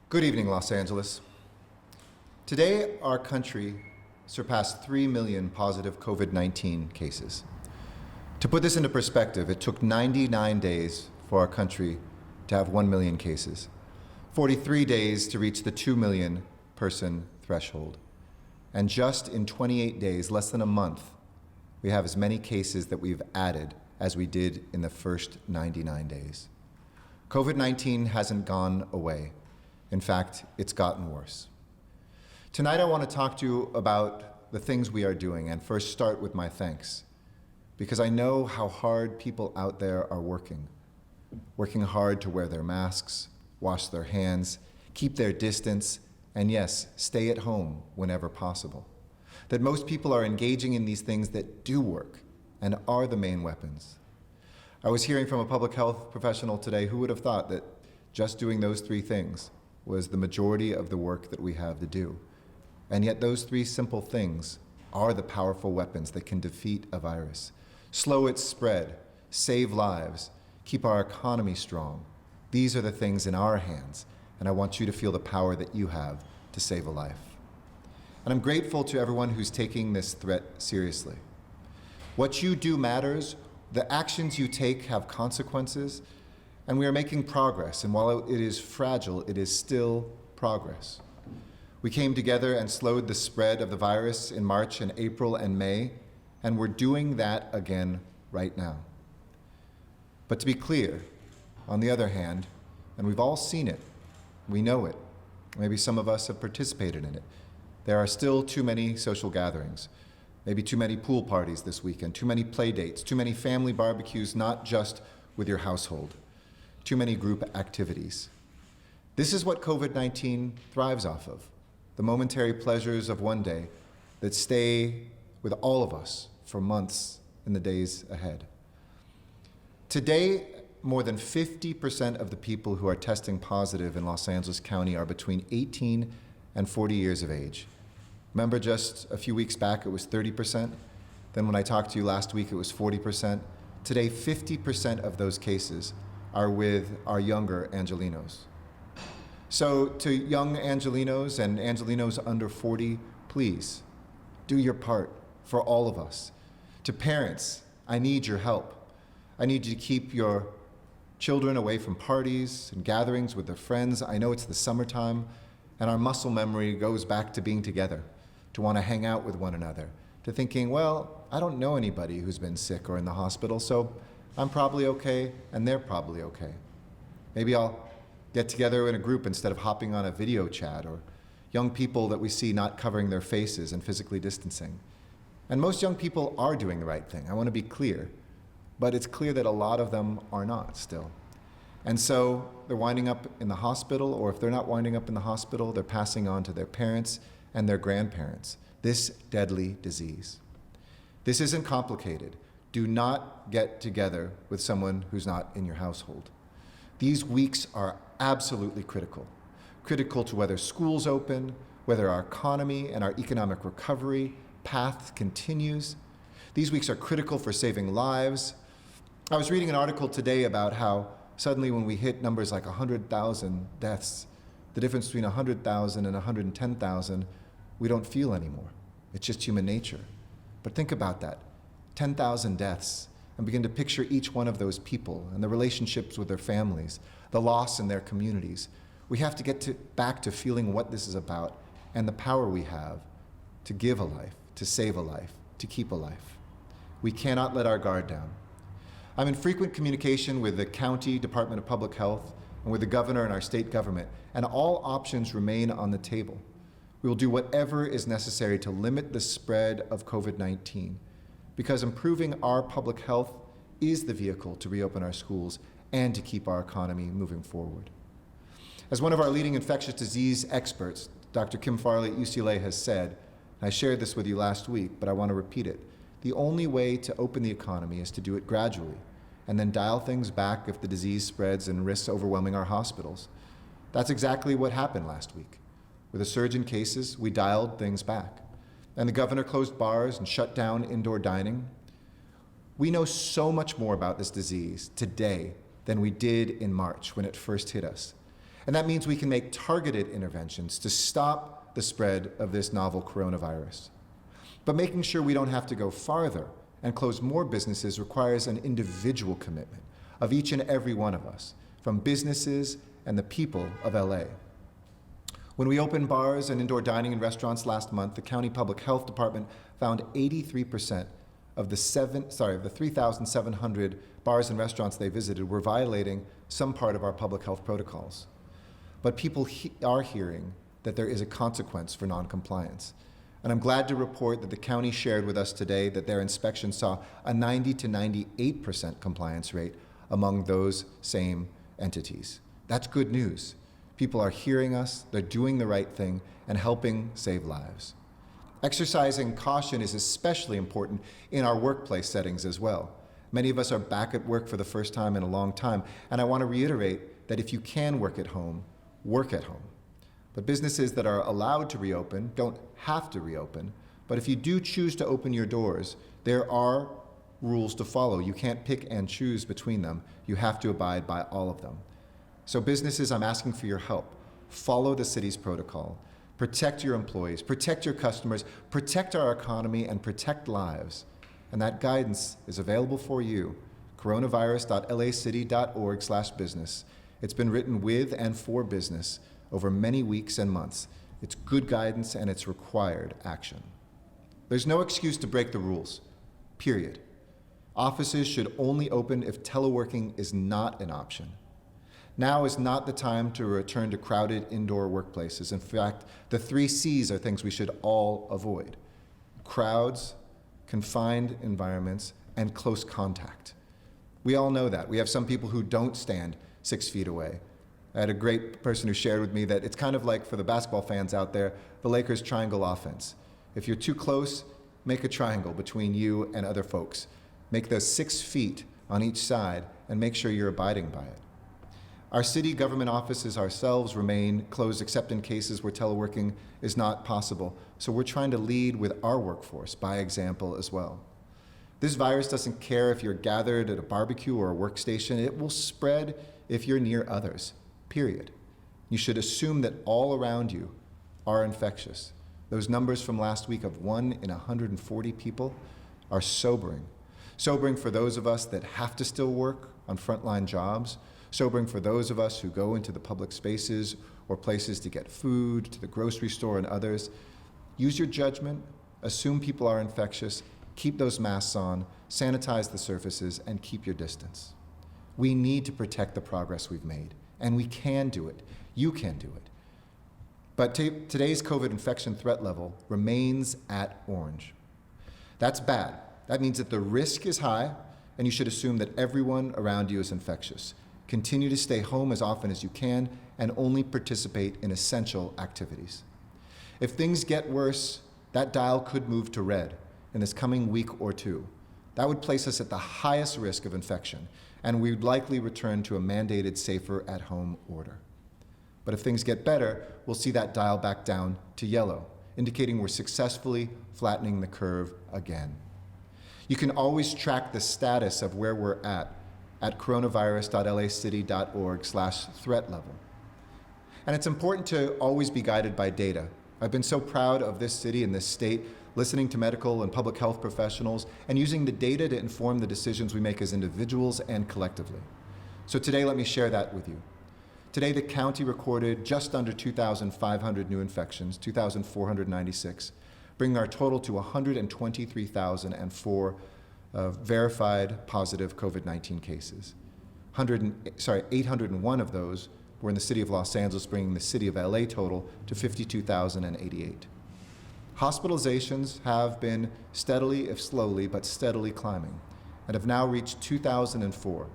Good evening, Los Angeles. Today, our country surpassed 3 million positive COVID-19 cases. To put this into perspective, it took 99 days for our country to have 1 million cases, 43 days to reach the 2 million person threshold. And just in 28 days, less than a month, we have as many cases that we've added as we did in the first 99 days. COVID-19 hasn't gone away. In fact, it's gotten worse. Tonight I want to talk to you about the things we are doing, and first start with my thanks, because I know how hard people out there are working hard to wear their masks, wash their hands, keep their distance, and yes, stay at home whenever possible. That most people are engaging in these things that do work and are the main weapons. I was hearing from a public health professional today who would have thought that just doing those three things was the majority of the work that we have to do. And yet those three simple things are the powerful weapons that can defeat a virus, slow its spread, save lives, keep our economy strong. These are the things in our hands, and I want you to feel the power that you have to save a life. And I'm grateful to everyone who's taking this threat seriously. What you do matters. The actions you take have consequences, and we are making progress. And while it is fragile, it is still progress. We came together and slowed the spread of the virus in March and April and May, and we're doing that again right now. But to be clear, on the other hand, and we've all seen it, we know it, maybe some of us have participated in it, there are still too many social gatherings, maybe too many pool parties this weekend, too many play dates, too many family barbecues, not just with your household, too many group activities. This is what COVID-19 thrives off of, the momentary pleasures of one day that stay with all of us for months in the days ahead. Today, more than 50% of the people who are testing positive in Los Angeles County are between 18 and 40 years of age. Remember just a few weeks back it was 30%? Then when I talked to you last week it was 40%. Today 50% of those cases are with our younger Angelenos. So to young Angelenos and Angelenos under 40, please do your part for all of us. To parents, I need your help. I need you to keep your children away from parties and gatherings with their friends. I know it's the summertime, and our muscle memory goes back to being together, to want to hang out with one another, to thinking, well, I don't know anybody who's been sick or in the hospital, so I'm probably okay, and they're probably okay. Maybe I'll get together in a group instead of hopping on a video chat, or young people that we see not covering their faces and physically distancing. And most young people are doing the right thing, I want to be clear, but it's clear that a lot of them are not still. And so they're winding up in the hospital, or if they're not winding up in the hospital, they're passing on to their parents and their grandparents this deadly disease. This isn't complicated. Do not get together with someone who's not in your household. These weeks are absolutely critical. Critical to whether schools open, whether our economy and our economic recovery path continues. These weeks are critical for saving lives. I was reading an article today about how suddenly when we hit numbers like 100,000 deaths, the difference between 100,000 and 110,000, we don't feel anymore. It's just human nature. But think about that, 10,000 deaths, and begin to picture each one of those people and the relationships with their families, the loss in their communities. We have to get back to feeling what this is about and the power we have to give a life, to save a life, to keep a life. We cannot let our guard down. I'm in frequent communication with the County Department of Public Health and with the governor and our state government, and all options remain on the table. We will do whatever is necessary to limit the spread of COVID-19, because improving our public health is the vehicle to reopen our schools and to keep our economy moving forward. As one of our leading infectious disease experts, Dr. Kim Farley at UCLA has said, and I shared this with you last week, but I want to repeat it, the only way to open the economy is to do it gradually, and then dial things back if the disease spreads and risks overwhelming our hospitals. That's exactly what happened last week. With a surge in cases, we dialed things back. And the governor closed bars and shut down indoor dining. We know so much more about this disease today than we did in March when it first hit us. And that means we can make targeted interventions to stop the spread of this novel coronavirus. But making sure we don't have to go farther and close more businesses requires an individual commitment of each and every one of us, from businesses and the people of LA. When we opened bars and indoor dining and restaurants last month, the county public health department found 83% of the 3,700 bars and restaurants they visited were violating some part of our public health protocols. But people are hearing that there is a consequence for noncompliance. And I'm glad to report that the county shared with us today that their inspection saw a 90 to 98% compliance rate among those same entities. That's good news. People are hearing us, they're doing the right thing, and helping save lives. Exercising caution is especially important in our workplace settings as well. Many of us are back at work for the first time in a long time, and I want to reiterate that if you can work at home, work at home. But businesses that are allowed to reopen don't have to reopen, but if you do choose to open your doors, there are rules to follow. You can't pick and choose between them. You have to abide by all of them. So businesses, I'm asking for your help. Follow the city's protocol. Protect your employees, protect your customers, protect our economy, and protect lives. And that guidance is available for you, coronavirus.lacity.org/business. It's been written with and for business over many weeks and months. It's good guidance and it's required action. There's no excuse to break the rules, period. Offices should only open if teleworking is not an option. Now is not the time to return to crowded indoor workplaces. In fact, the 3 C's are things we should all avoid: crowds, confined environments, and close contact. We all know that. We have some people who don't stand 6 feet away. I had a great person who shared with me that it's kind of like, for the basketball fans out there, the Lakers triangle offense. If you're too close, make a triangle between you and other folks. Make those 6 feet on each side and make sure you're abiding by it. Our city government offices ourselves remain closed except in cases where teleworking is not possible. So we're trying to lead with our workforce by example as well. This virus doesn't care if you're gathered at a barbecue or a workstation. It will spread if you're near others, period. You should assume that all around you are infectious. Those numbers from last week of 1 in 140 people are sobering. Sobering for those of us that have to still work on frontline jobs, sobering for those of us who go into the public spaces or places to get food, to the grocery store and others. Use your judgment, assume people are infectious, keep those masks on, sanitize the surfaces, and keep your distance. We need to protect the progress we've made, and we can do it. You can do it. But today's COVID infection threat level remains at orange. That's bad. That means that the risk is high, and you should assume that everyone around you is infectious. Continue to stay home as often as you can and only participate in essential activities. If things get worse, that dial could move to red in this coming week or two. That would place us at the highest risk of infection, and we'd likely return to a mandated safer at-home order. But if things get better, we'll see that dial back down to yellow, indicating we're successfully flattening the curve again. You can always track the status of where we're at coronavirus.lacity.org/threat level. And it's important to always be guided by data. I've been so proud of this city and this state, listening to medical and public health professionals and using the data to inform the decisions we make as individuals and collectively. So today, let me share that with you. Today, the county recorded just under 2,500 new infections, 2,496, bringing our total to 123,004 verified positive COVID-19 cases. 801 of those were in the city of Los Angeles, bringing the city of LA total to 52,088. Hospitalizations have been steadily, if slowly, but steadily climbing, and have now reached 2,004.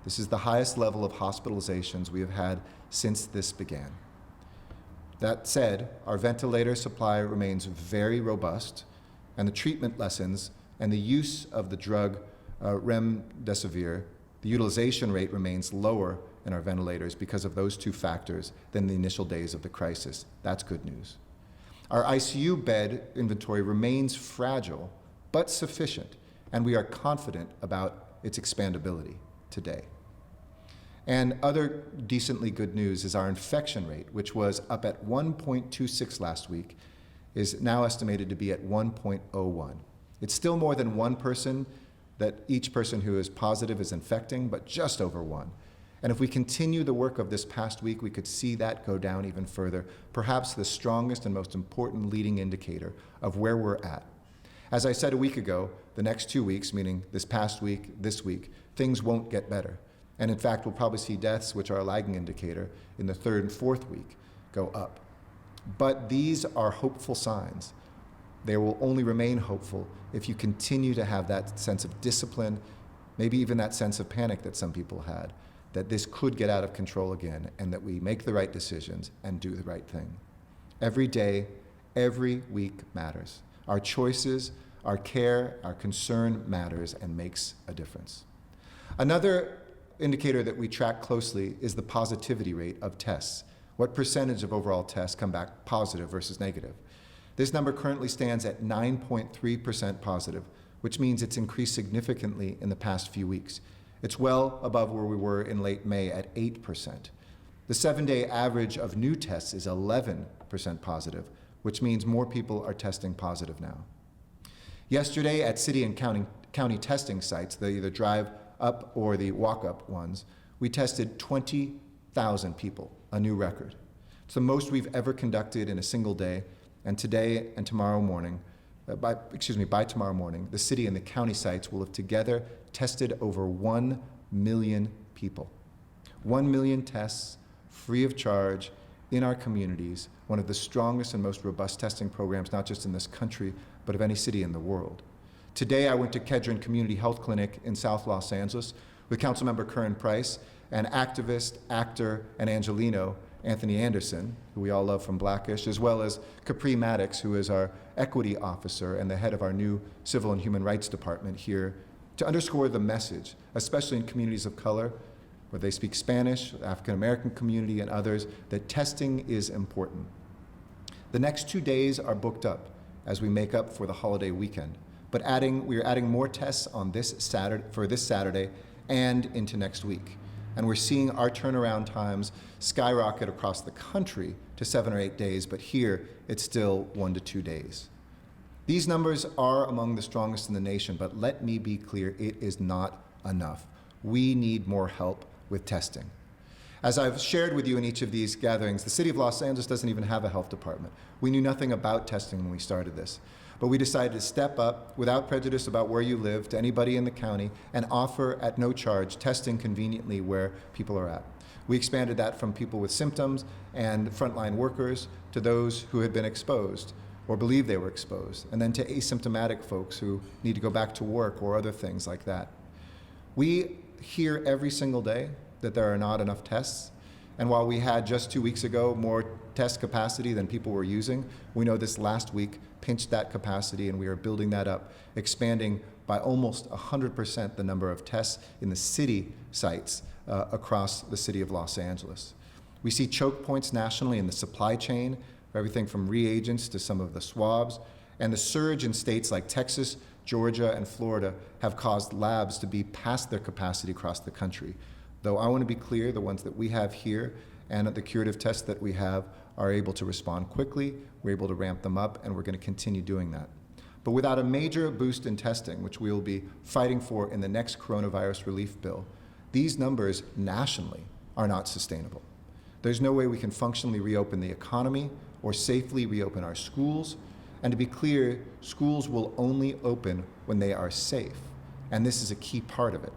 This is the highest level of hospitalizations we have had since this began. That said, our ventilator supply remains very robust, and the treatment lessens and the use of the drug remdesivir, the utilization rate remains lower in our ventilators because of those 2 factors than the initial days of the crisis. That's good news. Our ICU bed inventory remains fragile, but sufficient, and we are confident about its expandability today. And other decently good news is our infection rate, which was up at 1.26 last week, is now estimated to be at 1.01. It's still more than one person that each person who is positive is infecting, but just over one. And if we continue the work of this past week, we could see that go down even further, perhaps the strongest and most important leading indicator of where we're at. As I said a week ago, the next 2 weeks, meaning this past week, this week, things won't get better. And in fact, we'll probably see deaths, which are a lagging indicator, in the third and fourth week go up. But these are hopeful signs. They will only remain hopeful if you continue to have that sense of discipline, maybe even that sense of panic that some people had, that this could get out of control again, and that we make the right decisions and do the right thing. Every day, every week matters. Our choices, our care, our concern matters and makes a difference. Another indicator that we track closely is the positivity rate of tests. What percentage of overall tests come back positive versus negative? This number currently stands at 9.3% positive, which means it's increased significantly in the past few weeks. It's well above where we were in late May at 8%. The 7-day average of new tests is 11% positive, which means more people are testing positive now. Yesterday at city and county testing sites, the either drive up or the walk up ones, we tested 20,000 people, a new record. It's the most we've ever conducted in a single day, and today and tomorrow morning, by tomorrow morning, the city and the county sites will have together tested over 1 million people. 1 million tests, free of charge, in our communities, one of the strongest and most robust testing programs, not just in this country, but of any city in the world. Today, I went to Kedron Community Health Clinic in South Los Angeles with Councilmember Curran Price and activist, actor, and Angelino, Anthony Anderson, who we all love from Blackish, as well as Capri Maddox, who is our equity officer and the head of our new Civil and Human Rights Department here, to underscore the message, especially in communities of color, where they speak Spanish, the African American community and others, that testing is important. The next 2 days are booked up as we make up for the holiday weekend, but we are adding more tests on this Saturday and into next week. And we're seeing our turnaround times skyrocket across the country to 7 or 8 days, but here it's still 1 to 2 days. These numbers are among the strongest in the nation, but let me be clear, it is not enough. We need more help with testing. As I've shared with you in each of these gatherings, the city of Los Angeles doesn't even have a health department. We knew nothing about testing when we started this, but we decided to step up without prejudice about where you live to anybody in the county and offer at no charge testing conveniently where people are at. We expanded that from people with symptoms and frontline workers to those who had been exposed or believed they were exposed, and then to asymptomatic folks who need to go back to work or other things like that. We hear every single day that there are not enough tests, and while we had just 2 weeks ago more test capacity than people were using, we know this last week pinched that capacity, and we are building that up, expanding by almost 100% the number of tests in the city sites across the city of Los Angeles. We see choke points nationally in the supply chain, everything from reagents to some of the swabs, and the surge in states like Texas, Georgia, and Florida have caused labs to be past their capacity across the country. Though I want to be clear, the ones that we have here and the curative tests that we have are able to respond quickly, we're able to ramp them up, and we're going to continue doing that. But without a major boost in testing, which we will be fighting for in the next coronavirus relief bill, these numbers nationally are not sustainable. There's no way we can functionally reopen the economy or safely reopen our schools. And to be clear, schools will only open when they are safe. And this is a key part of it.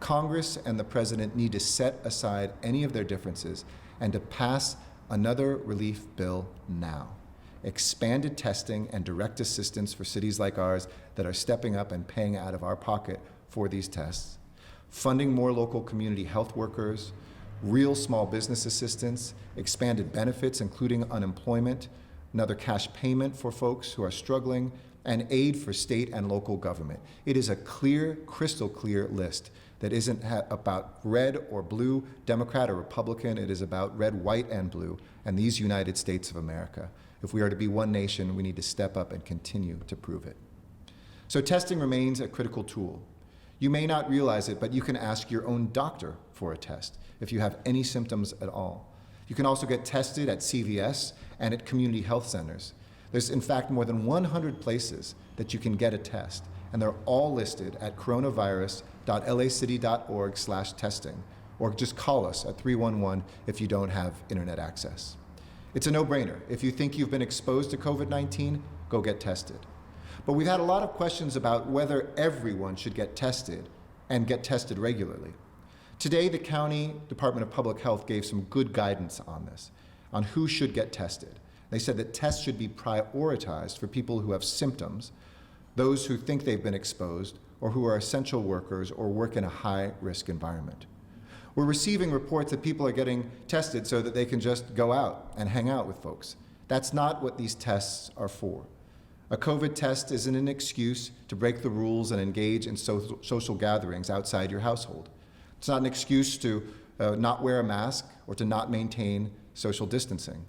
Congress and the president need to set aside any of their differences and to pass another relief bill now. Expanded testing and direct assistance for cities like ours that are stepping up and paying out of our pocket for these tests. Funding more local community health workers, real small business assistance, expanded benefits, including unemployment, another cash payment for folks who are struggling, and aid for state and local government. It is a clear, crystal clear list that isn't about red or blue, Democrat or Republican. It is about red, white, and blue, and these United States of America. If we are to be one nation, we need to step up and continue to prove it. So testing remains a critical tool. You may not realize it, but you can ask your own doctor for a test if you have any symptoms at all. You can also get tested at CVS and at community health centers. There's in fact more than 100 places that you can get a test, and they're all listed at coronavirus.lacity.org/testing, or just call us at 311 if you don't have internet access. It's a no-brainer. If you think you've been exposed to COVID-19, go get tested. But we've had a lot of questions about whether everyone should get tested and get tested regularly. Today, the County Department of Public Health gave some good guidance on this, on who should get tested. They said that tests should be prioritized for people who have symptoms, those who think they've been exposed, or who are essential workers or work in a high-risk environment. We're receiving reports that people are getting tested so that they can just go out and hang out with folks. That's not what these tests are for. A COVID test isn't an excuse to break the rules and engage in social gatherings outside your household. It's not an excuse to not wear a mask or to not maintain social distancing.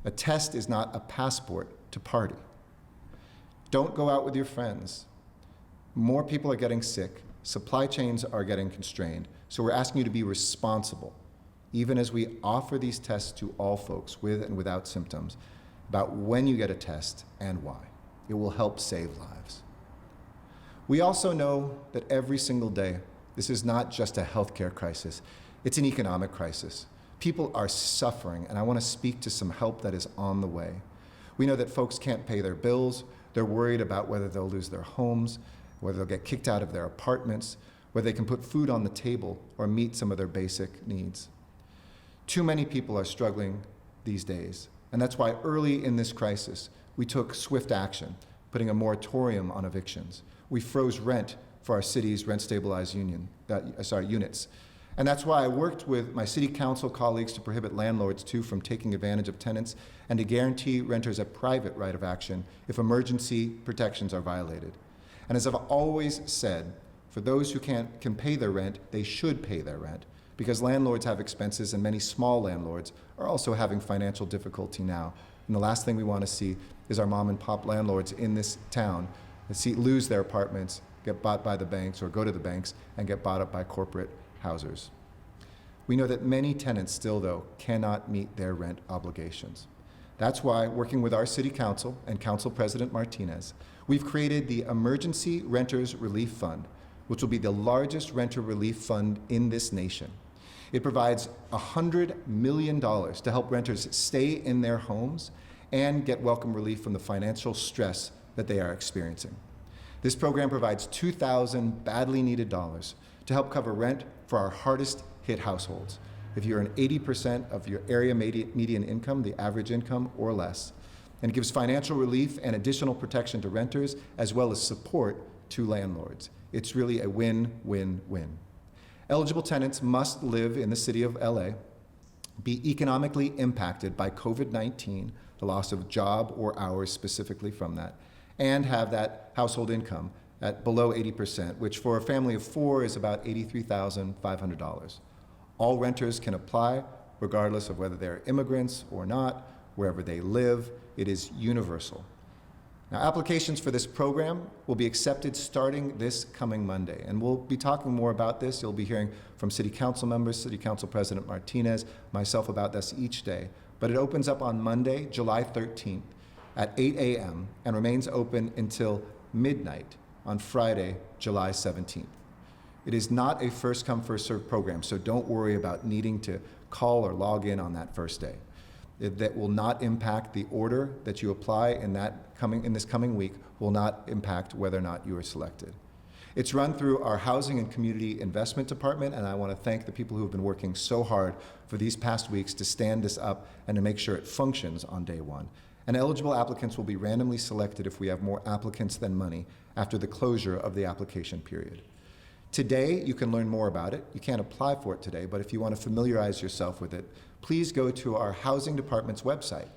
A test is not a passport to party. Don't go out with your friends. More people are getting sick. Supply chains are getting constrained. So we're asking you to be responsible, even as we offer these tests to all folks with and without symptoms, about when you get a test and why. It will help save lives. We also know that every single day, this is not just a healthcare crisis, it's an economic crisis. People are suffering, and I want to speak to some help that is on the way. We know that folks can't pay their bills. They're worried about whether they'll lose their homes, whether they'll get kicked out of their apartments, whether they can put food on the table or meet some of their basic needs. Too many people are struggling these days, and that's why early in this crisis, we took swift action, putting a moratorium on evictions. We froze rent for our city's rent-stabilized units. And that's why I worked with my city council colleagues to prohibit landlords, too, from taking advantage of tenants and to guarantee renters a private right of action if emergency protections are violated. And as I've always said, for those who can pay their rent, they should pay their rent, because landlords have expenses and many small landlords are also having financial difficulty now. And the last thing we want to see is our mom and pop landlords in this town lose their apartments, get bought by the banks, or go to the banks and get bought up by corporate housers. We know that many tenants still, though, cannot meet their rent obligations. That's why, working with our city council and Council President Martinez, we've created the Emergency Renters Relief Fund, which will be the largest renter relief fund in this nation. It provides $100 million to help renters stay in their homes and get welcome relief from the financial stress that they are experiencing. This program provides $2,000 badly needed dollars to help cover rent for our hardest hit households. If you're an 80% of your area median income, the average income, or less, and it gives financial relief and additional protection to renters, as well as support to landlords. It's really a win-win-win. Eligible tenants must live in the city of LA, be economically impacted by COVID-19, the loss of job or hours specifically from that, and have that household income at below 80%, which for a family of four is about $83,500. All renters can apply, regardless of whether they're immigrants or not, wherever they live. It is universal. Now, applications for this program will be accepted starting this coming Monday, and we'll be talking more about this. You'll be hearing from City Council members, City Council President Martinez, myself about this each day. But it opens up on Monday, July 13th at 8 a.m. and remains open until midnight on Friday, July 17th. It is not a first-come, first-served program, so don't worry about needing to call or log in on that first day. That will not impact the order that you apply in this coming week, will not impact whether or not you are selected. It's run through our Housing and Community Investment Department, and I want to thank the people who have been working so hard for these past weeks to stand this up and to make sure it functions on day one. And eligible applicants will be randomly selected if we have more applicants than money after the closure of the application period. Today, you can learn more about it. You can't apply for it today, but if you want to familiarize yourself with it, please go to our Housing Department's website.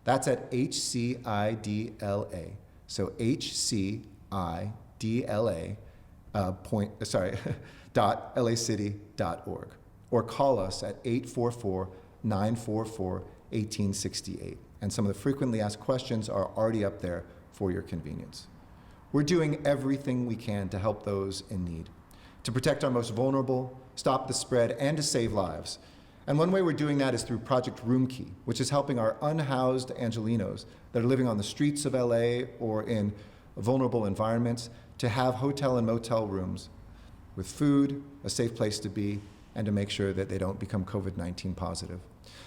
That's at HCIDLA. So HCIDLA .lacity.org, or call us at 844-944-1868. And some of the frequently asked questions are already up there for your convenience. We're doing everything we can to help those in need. to protect our most vulnerable, stop the spread, and to save lives. And one way we're doing that is through Project Room Key, which is helping our unhoused Angelenos that are living on the streets of LA or in vulnerable environments to have hotel and motel rooms with food, a safe place to be, and to make sure that they don't become COVID-19 positive.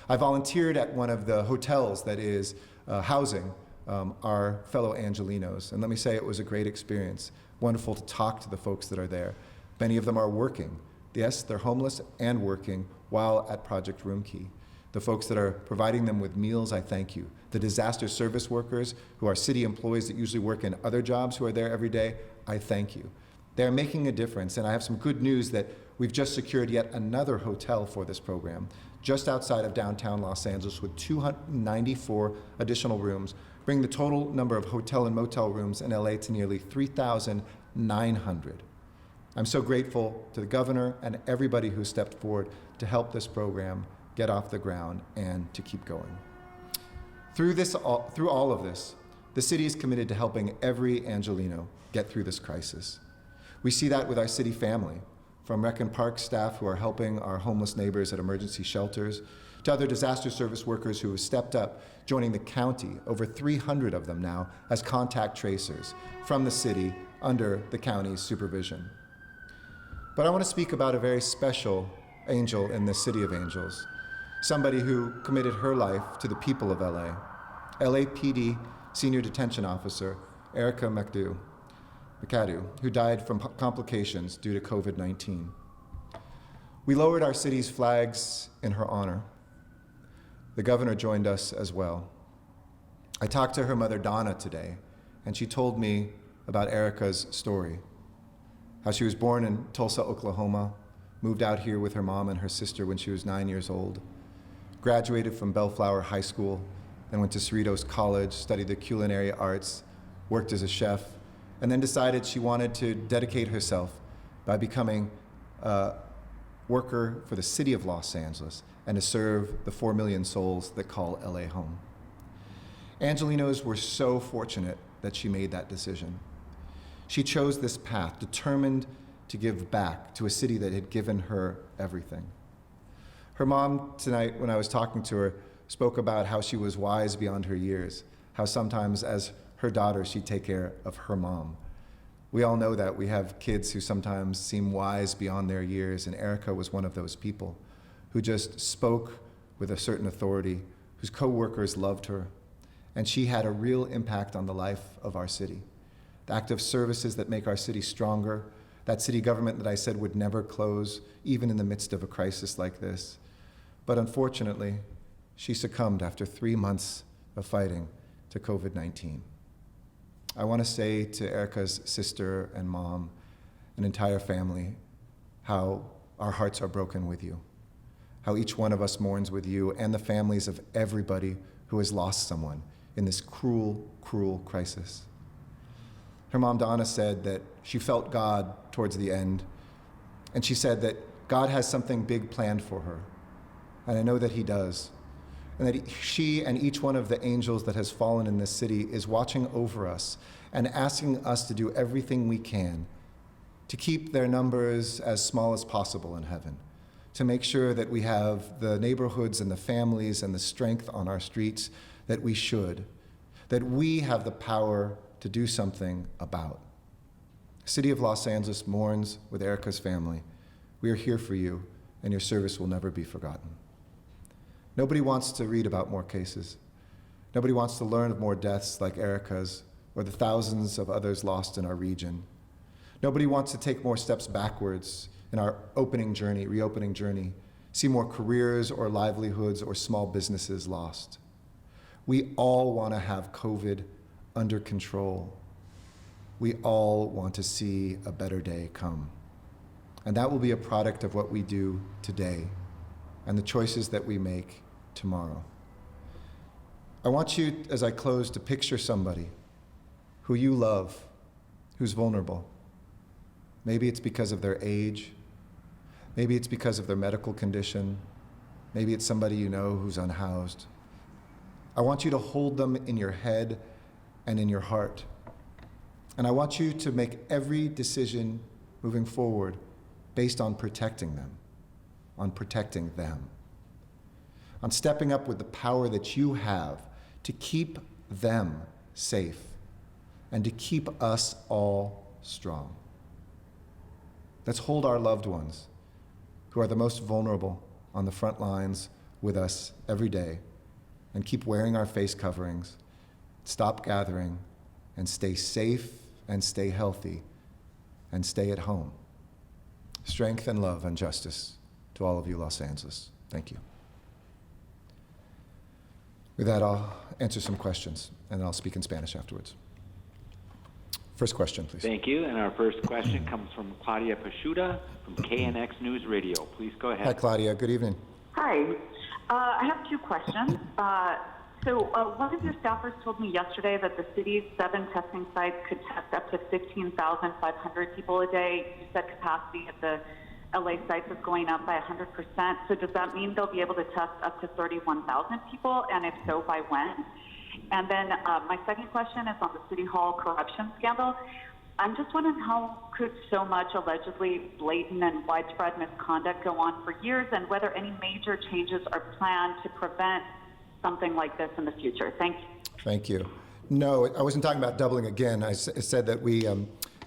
I volunteered at one of the hotels that is housing our fellow Angelenos, and let me say it was a great experience. Wonderful to talk to the folks that are there. Many of them are working. Yes, they're homeless and working while at Project Room Key. The folks that are providing them with meals, I thank you. The disaster service workers who are city employees that usually work in other jobs who are there every day, I thank you. They're making a difference, and I have some good news that we've just secured yet another hotel for this program, just outside of downtown Los Angeles with 294 additional rooms, bringing the total number of hotel and motel rooms in LA to nearly 3,900. I'm so grateful to the governor and everybody who stepped forward to help this program get off the ground and to keep going. Through all of this, the city is committed to helping every Angeleno get through this crisis. We see that with our city family, from Rec and Park staff who are helping our homeless neighbors at emergency shelters, to other disaster service workers who have stepped up, joining the county, over 300 of them now, as contact tracers from the city under the county's supervision. But I want to speak about a very special angel in the City of Angels, somebody who committed her life to the people of LA. LAPD Senior Detention Officer Erica McAdoo, who died from complications due to COVID-19. We lowered our city's flags in her honor. The governor joined us as well. I talked to her mother, Donna, today, and she told me about Erica's story, how she was born in Tulsa, Oklahoma, moved out here with her mom and her sister when she was 9 years old, graduated from Bellflower High School, then went to Cerritos College, studied the culinary arts, worked as a chef, and then decided she wanted to dedicate herself by becoming a worker for the city of Los Angeles and to serve the 4 million souls that call LA home. Angelenos were so fortunate that she made that decision. She chose this path, determined to give back to a city that had given her everything. Her mom tonight, when I was talking to her, spoke about how she was wise beyond her years, how sometimes as her daughter, she'd take care of her mom. We all know that. We have kids who sometimes seem wise beyond their years, and Erica was one of those people who just spoke with a certain authority, whose coworkers loved her, and she had a real impact on the life of our city. The active services that make our city stronger, that city government that I said would never close, even in the midst of a crisis like this. But unfortunately, she succumbed after 3 months of fighting to COVID-19. I want to say to Erica's sister and mom, an entire family, how our hearts are broken with you, how each one of us mourns with you and the families of everybody who has lost someone in this cruel, cruel crisis. Her mom, Donna, said that she felt God towards the end, and she said that God has something big planned for her, and I know that he does, and that she and each one of the angels that has fallen in this city is watching over us and asking us to do everything we can to keep their numbers as small as possible in heaven, to make sure that we have the neighborhoods and the families and the strength on our streets that we should, that we have the power to do something about. The City of Los Angeles mourns with Erica's family. We are here for you, and your service will never be forgotten. Nobody wants to read about more cases. Nobody wants to learn of more deaths like Erica's or the thousands of others lost in our region. Nobody wants to take more steps backwards in our reopening journey, see more careers or livelihoods or small businesses lost. We all want to have COVID under control. We all want to see a better day come. And that will be a product of what we do today and the choices that we make tomorrow. I want you, as I close, to picture somebody who you love, who's vulnerable. Maybe it's because of their age. Maybe it's because of their medical condition. Maybe it's somebody you know who's unhoused. I want you to hold them in your head and in your heart. And I want you to make every decision moving forward based on protecting them, on protecting them, on stepping up with the power that you have to keep them safe and to keep us all strong. Let's hold our loved ones who are the most vulnerable on the front lines with us every day and keep wearing our face coverings, stop gathering, and stay safe and stay healthy and stay at home. Strength and love and justice to all of you, Los Angeles. Thank you. With that, I'll answer some questions, and then I'll speak in Spanish afterwards. First question, please. Thank you. And our first question comes from Claudia Pashuta from KNX News Radio. Please go ahead. Hi, Claudia. Good evening. Hi. I have two questions. One of your staffers told me yesterday that the city's 7 testing sites could test up to 15,500 people a day. You said capacity at the LA sites is going up by 100%. So does that mean they'll be able to test up to 31,000 people? And if so, by when? And then my second question is on the City Hall corruption scandal. I'm just wondering, how could so much allegedly blatant and widespread misconduct go on for years, and whether any major changes are planned to prevent something like this in the future? Thank you. Thank you. No, I wasn't talking about doubling again. I said that we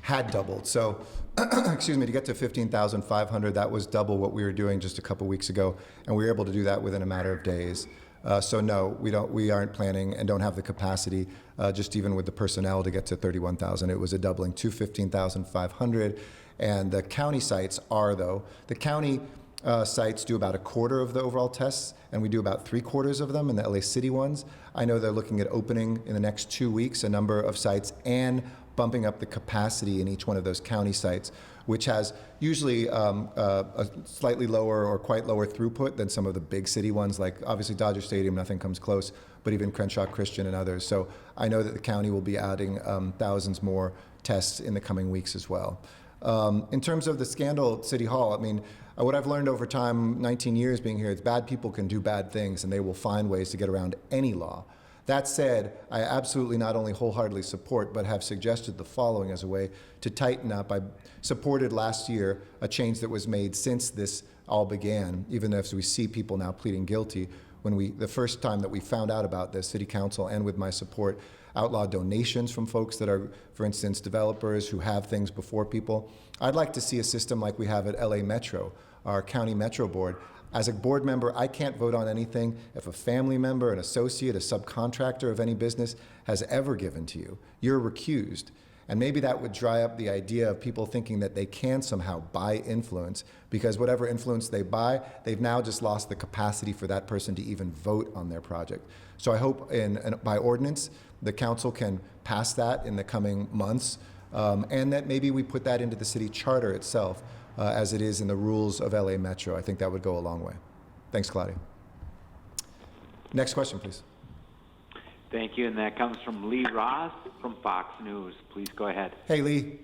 had doubled. So, excuse me, to get to 15,500, that was double what we were doing just a couple weeks ago, and we were able to do that within a matter of days. So no, we aren't planning and don't have the capacity, just even with the personnel, to get to 31,000. It was a doubling to 15,500. And the county sites are, though. The county sites do about a quarter of the overall tests, and we do about 3/4 of them in the LA City ones. I know they're looking at opening in the next 2 weeks a number of sites and bumping up the capacity in each one of those county sites, which has usually a slightly lower or quite lower throughput than some of the big city ones, like obviously Dodger Stadium, nothing comes close, but even Crenshaw Christian and others. So I know that the county will be adding thousands more tests in the coming weeks as well. In terms of the scandal at City Hall, I mean, what I've learned over time, 19 years being here, is bad people can do bad things and they will find ways to get around any law. That said, I absolutely not only wholeheartedly support, but have suggested the following as a way to tighten up. I supported last year a change that was made since this all began, even as we see people now pleading guilty. The first time that we found out about this, City Council, and with my support, outlawed donations from folks that are, for instance, developers who have things before people. I'd like to see a system like we have at LA Metro, our county metro board. As a board member, I can't vote on anything if a family member, an associate, a subcontractor of any business has ever given to you. You're recused. And maybe that would dry up the idea of people thinking that they can somehow buy influence, because whatever influence they buy, they've now just lost the capacity for that person to even vote on their project. So I hope by ordinance, the council can pass that in the coming months, and that maybe we put that into the city charter itself, as it is in the rules of LA Metro. I think that would go a long way. Thanks, Claudia. Next question, please. Thank you. And that comes from Lee Ross from Fox News. Please go ahead. Hey, Lee.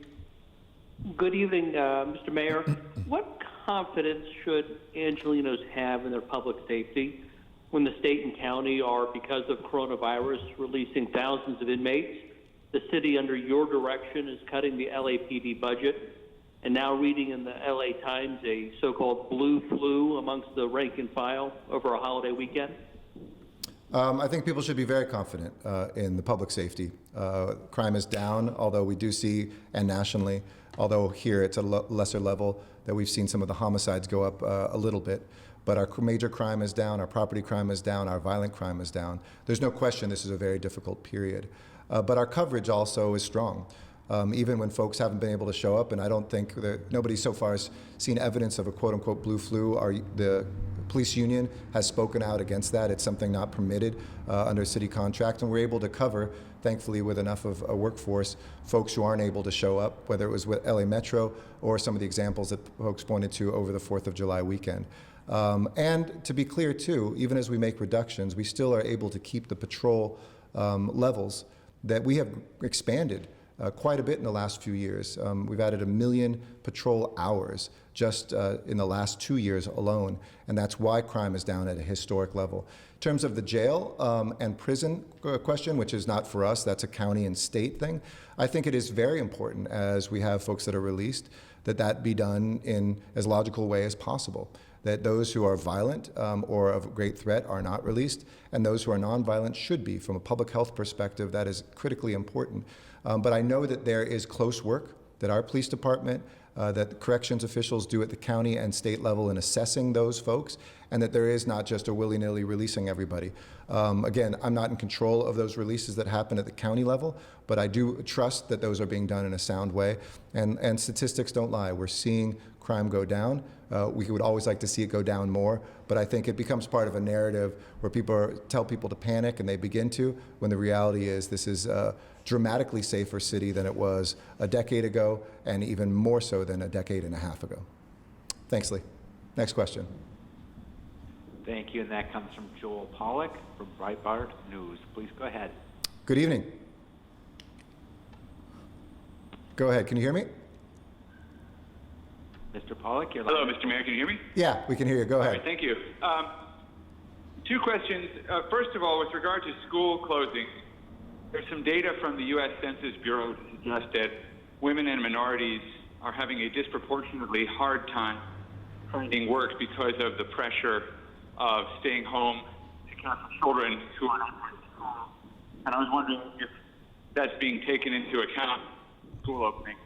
Good evening, Mr. Mayor. What confidence should Angelenos have in their public safety when the state and county are, because of coronavirus, releasing thousands of inmates? The city, under your direction, is cutting the LAPD budget. And now reading in the LA Times a so-called blue flu amongst the rank and file over a holiday weekend? I think people should be very confident in the public safety. Crime is down, although we do see, and nationally, although here it's a lesser level, that we've seen some of the homicides go up a little bit. But our major crime is down, our property crime is down, our violent crime is down. There's no question this is a very difficult period. But our coverage also is strong. Even when folks haven't been able to show up, and I don't think that nobody so far has seen evidence of a quote-unquote blue flu. The police union has spoken out against that. It's something not permitted under city contract, and we're able to cover, thankfully, with enough of a workforce, folks who aren't able to show up, whether it was with LA Metro or some of the examples that folks pointed to over the 4th of July weekend. And to be clear, too, even as we make reductions, we still are able to keep the patrol levels that we have expanded quite a bit in the last few years. We've added 1 million patrol hours just in the last 2 years alone, and that's why crime is down at a historic level. In terms of the jail and prison question, which is not for us, that's a county and state thing, I think it is very important, as we have folks that are released, that be done in as logical way as possible. That those who are violent or of great threat are not released, and those who are nonviolent should be. From a public health perspective, that is critically important. But I know that there is close work that our police department, that the corrections officials do at the county and state level in assessing those folks, and that there is not just a willy-nilly releasing everybody. Again, I'm not in control of those releases that happen at the county level, but I do trust that those are being done in a sound way. And statistics don't lie. We're seeing crime go down. We would always like to see it go down more, but I think it becomes part of a narrative where people tell people to panic, and they begin to, when the reality is this is a dramatically safer city than it was a decade ago, and even more so than a decade and a half ago. Thanks, Lee. Next question. Thank you, and that comes from Joel Pollack from Breitbart News. Please go ahead. Good evening. Go ahead. Can you hear me? Mr. Pollack, you're Hello, live. Mr. Mayor. Can you hear me? Yeah, we can hear you. Go All ahead. right, thank you. Two questions. First of all, with regard to school closings, there's some data from the U.S. Census Bureau to suggest that women and minorities are having a disproportionately hard time finding work because of the pressure of staying home to care for children who are not going to school. And I was wondering if that's being taken into account in school openings.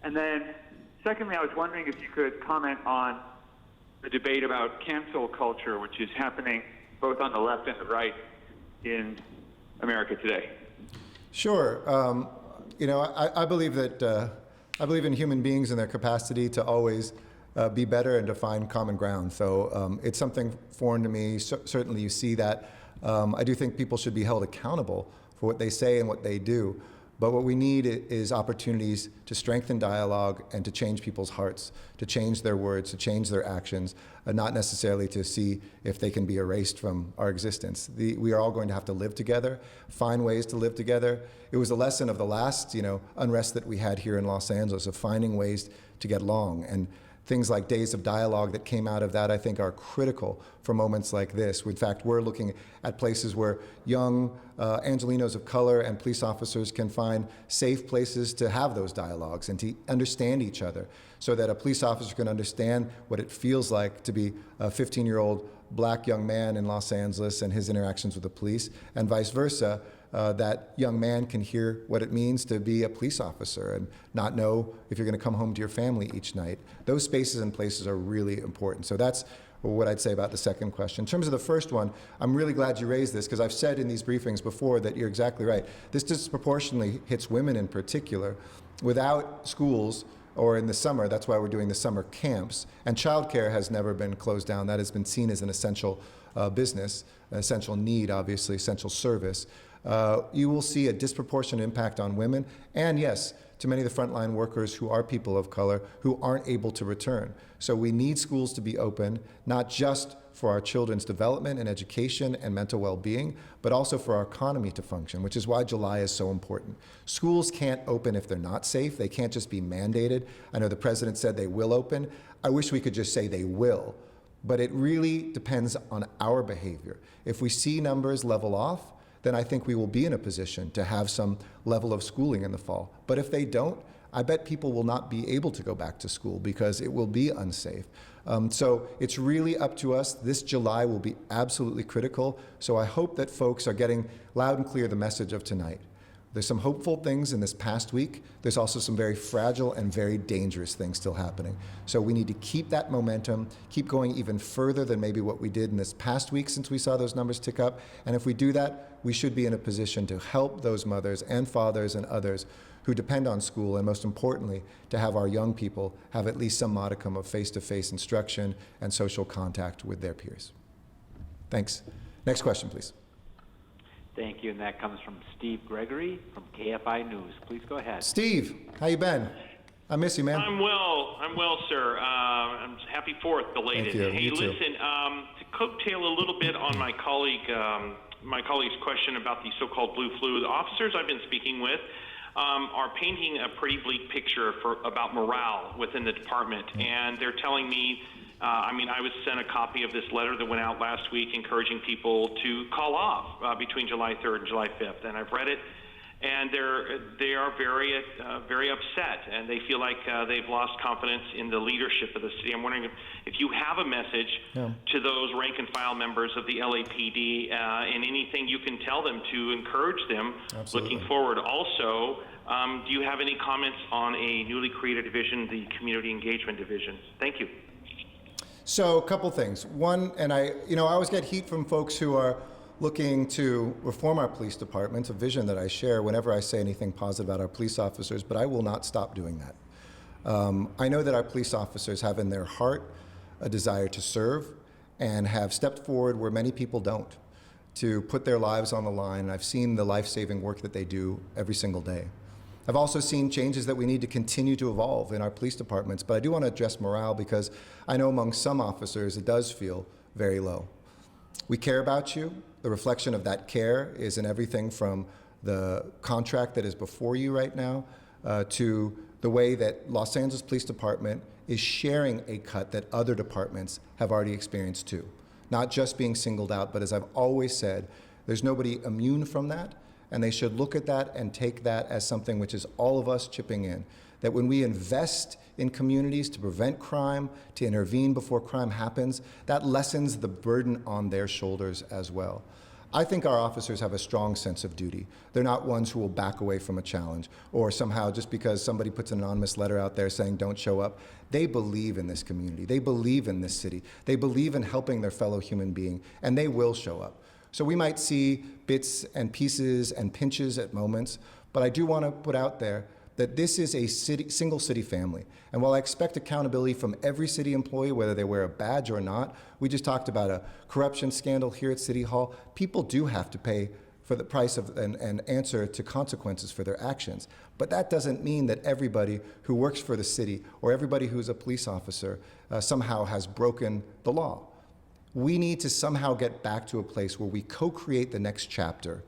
And then, secondly, I was wondering if you could comment on the debate about cancel culture, which is happening both on the left and the right in America today. Sure. I believe that I believe in human beings and their capacity to always be better and to find common ground. So it's something foreign to me. Certainly, you see that. I do think people should be held accountable for what they say and what they do. But what we need is opportunities to strengthen dialogue and to change people's hearts, to change their words, to change their actions, not necessarily to see if they can be erased from our existence. We are all going to have to live together, find ways to live together. It was a lesson of the last, unrest that we had here in Los Angeles, of finding ways to get along. And things like days of dialogue that came out of that, I think, are critical for moments like this. In fact, we're looking at places where young Angelenos of color and police officers can find safe places to have those dialogues and to understand each other, so that a police officer can understand what it feels like to be a 15-year-old black young man in Los Angeles and his interactions with the police, and vice versa. That young man can hear what it means to be a police officer and not know if you're going to come home to your family each night. Those spaces and places are really important. So that's what I'd say about the second question. In terms of the first one, I'm really glad you raised this, because I've said in these briefings before that you're exactly right. This disproportionately hits women in particular. Without schools, or in the summer, that's why we're doing the summer camps, and childcare has never been closed down. That has been seen as an essential business, an essential need, obviously, essential service. You will see a disproportionate impact on women, and yes, to many of the frontline workers who are people of color who aren't able to return. So we need schools to be open, not just for our children's development and education and mental well-being, but also for our economy to function, which is why July is so important. Schools can't open if they're not safe. They can't just be mandated. I know the president said they will open. I wish we could just say they will, but it really depends on our behavior. If we see numbers level off, then I think we will be in a position to have some level of schooling in the fall. But if they don't, I bet people will not be able to go back to school because it will be unsafe. So it's really up to us. This July will be absolutely critical. So I hope that folks are getting loud and clear the message of tonight. There's some hopeful things in this past week. There's also some very fragile and very dangerous things still happening. So we need to keep that momentum, keep going even further than maybe what we did in this past week since we saw those numbers tick up. And if we do that, we should be in a position to help those mothers and fathers and others who depend on school, and most importantly, to have our young people have at least some modicum of face-to-face instruction and social contact with their peers. Thanks. Next question, please. Thank you, and that comes from Steve Gregory from KFI News. Please go ahead. Steve, how you been? I miss you, man. I'm well, sir. I'm happy 4th, belated. Thank you. Hey, You too. listen, to coattail a little bit on my colleague's question about the so-called blue flu, the officers I've been speaking with are painting a pretty bleak picture about morale within the department, and they're telling me, I was sent a copy of this letter that went out last week encouraging people to call off between July 3rd and July 5th, and I've read it, and they are very upset, and they feel like they've lost confidence in the leadership of the city. I'm wondering if you have a message to those rank and file members of the LAPD, and anything you can tell them to encourage them looking forward. Also, do you have any comments on a newly created division, the Community Engagement Division? Thank you. So a couple things. One, and I always get heat from folks who are looking to reform our police department, a vision that I share whenever I say anything positive about our police officers, but I will not stop doing that. I know that our police officers have in their heart a desire to serve and have stepped forward where many people don't, to put their lives on the line. I've seen the life-saving work that they do every single day. I've also seen changes that we need to continue to evolve in our police departments, but I do want to address morale because I know among some officers it does feel very low. We care about you. The reflection of that care is in everything from the contract that is before you right now to the way that Los Angeles Police Department is sharing a cut that other departments have already experienced too. Not just being singled out, but as I've always said, there's nobody immune from that, and they should look at that and take that as something which is all of us chipping in. That when we invest in communities to prevent crime, to intervene before crime happens, that lessens the burden on their shoulders as well. I think our officers have a strong sense of duty. They're not ones who will back away from a challenge or somehow just because somebody puts an anonymous letter out there saying don't show up. They believe in this community. They believe in this city. They believe in helping their fellow human being, and they will show up. So we might see bits and pieces and pinches at moments, but I do want to put out there that this is a single city family. And while I expect accountability from every city employee, whether they wear a badge or not, we just talked about a corruption scandal here at City Hall. People do have to pay for the price of and answer to consequences for their actions. But that doesn't mean that everybody who works for the city or everybody who's a police officer somehow has broken the law. We need to somehow get back to a place where we co-create the next chapter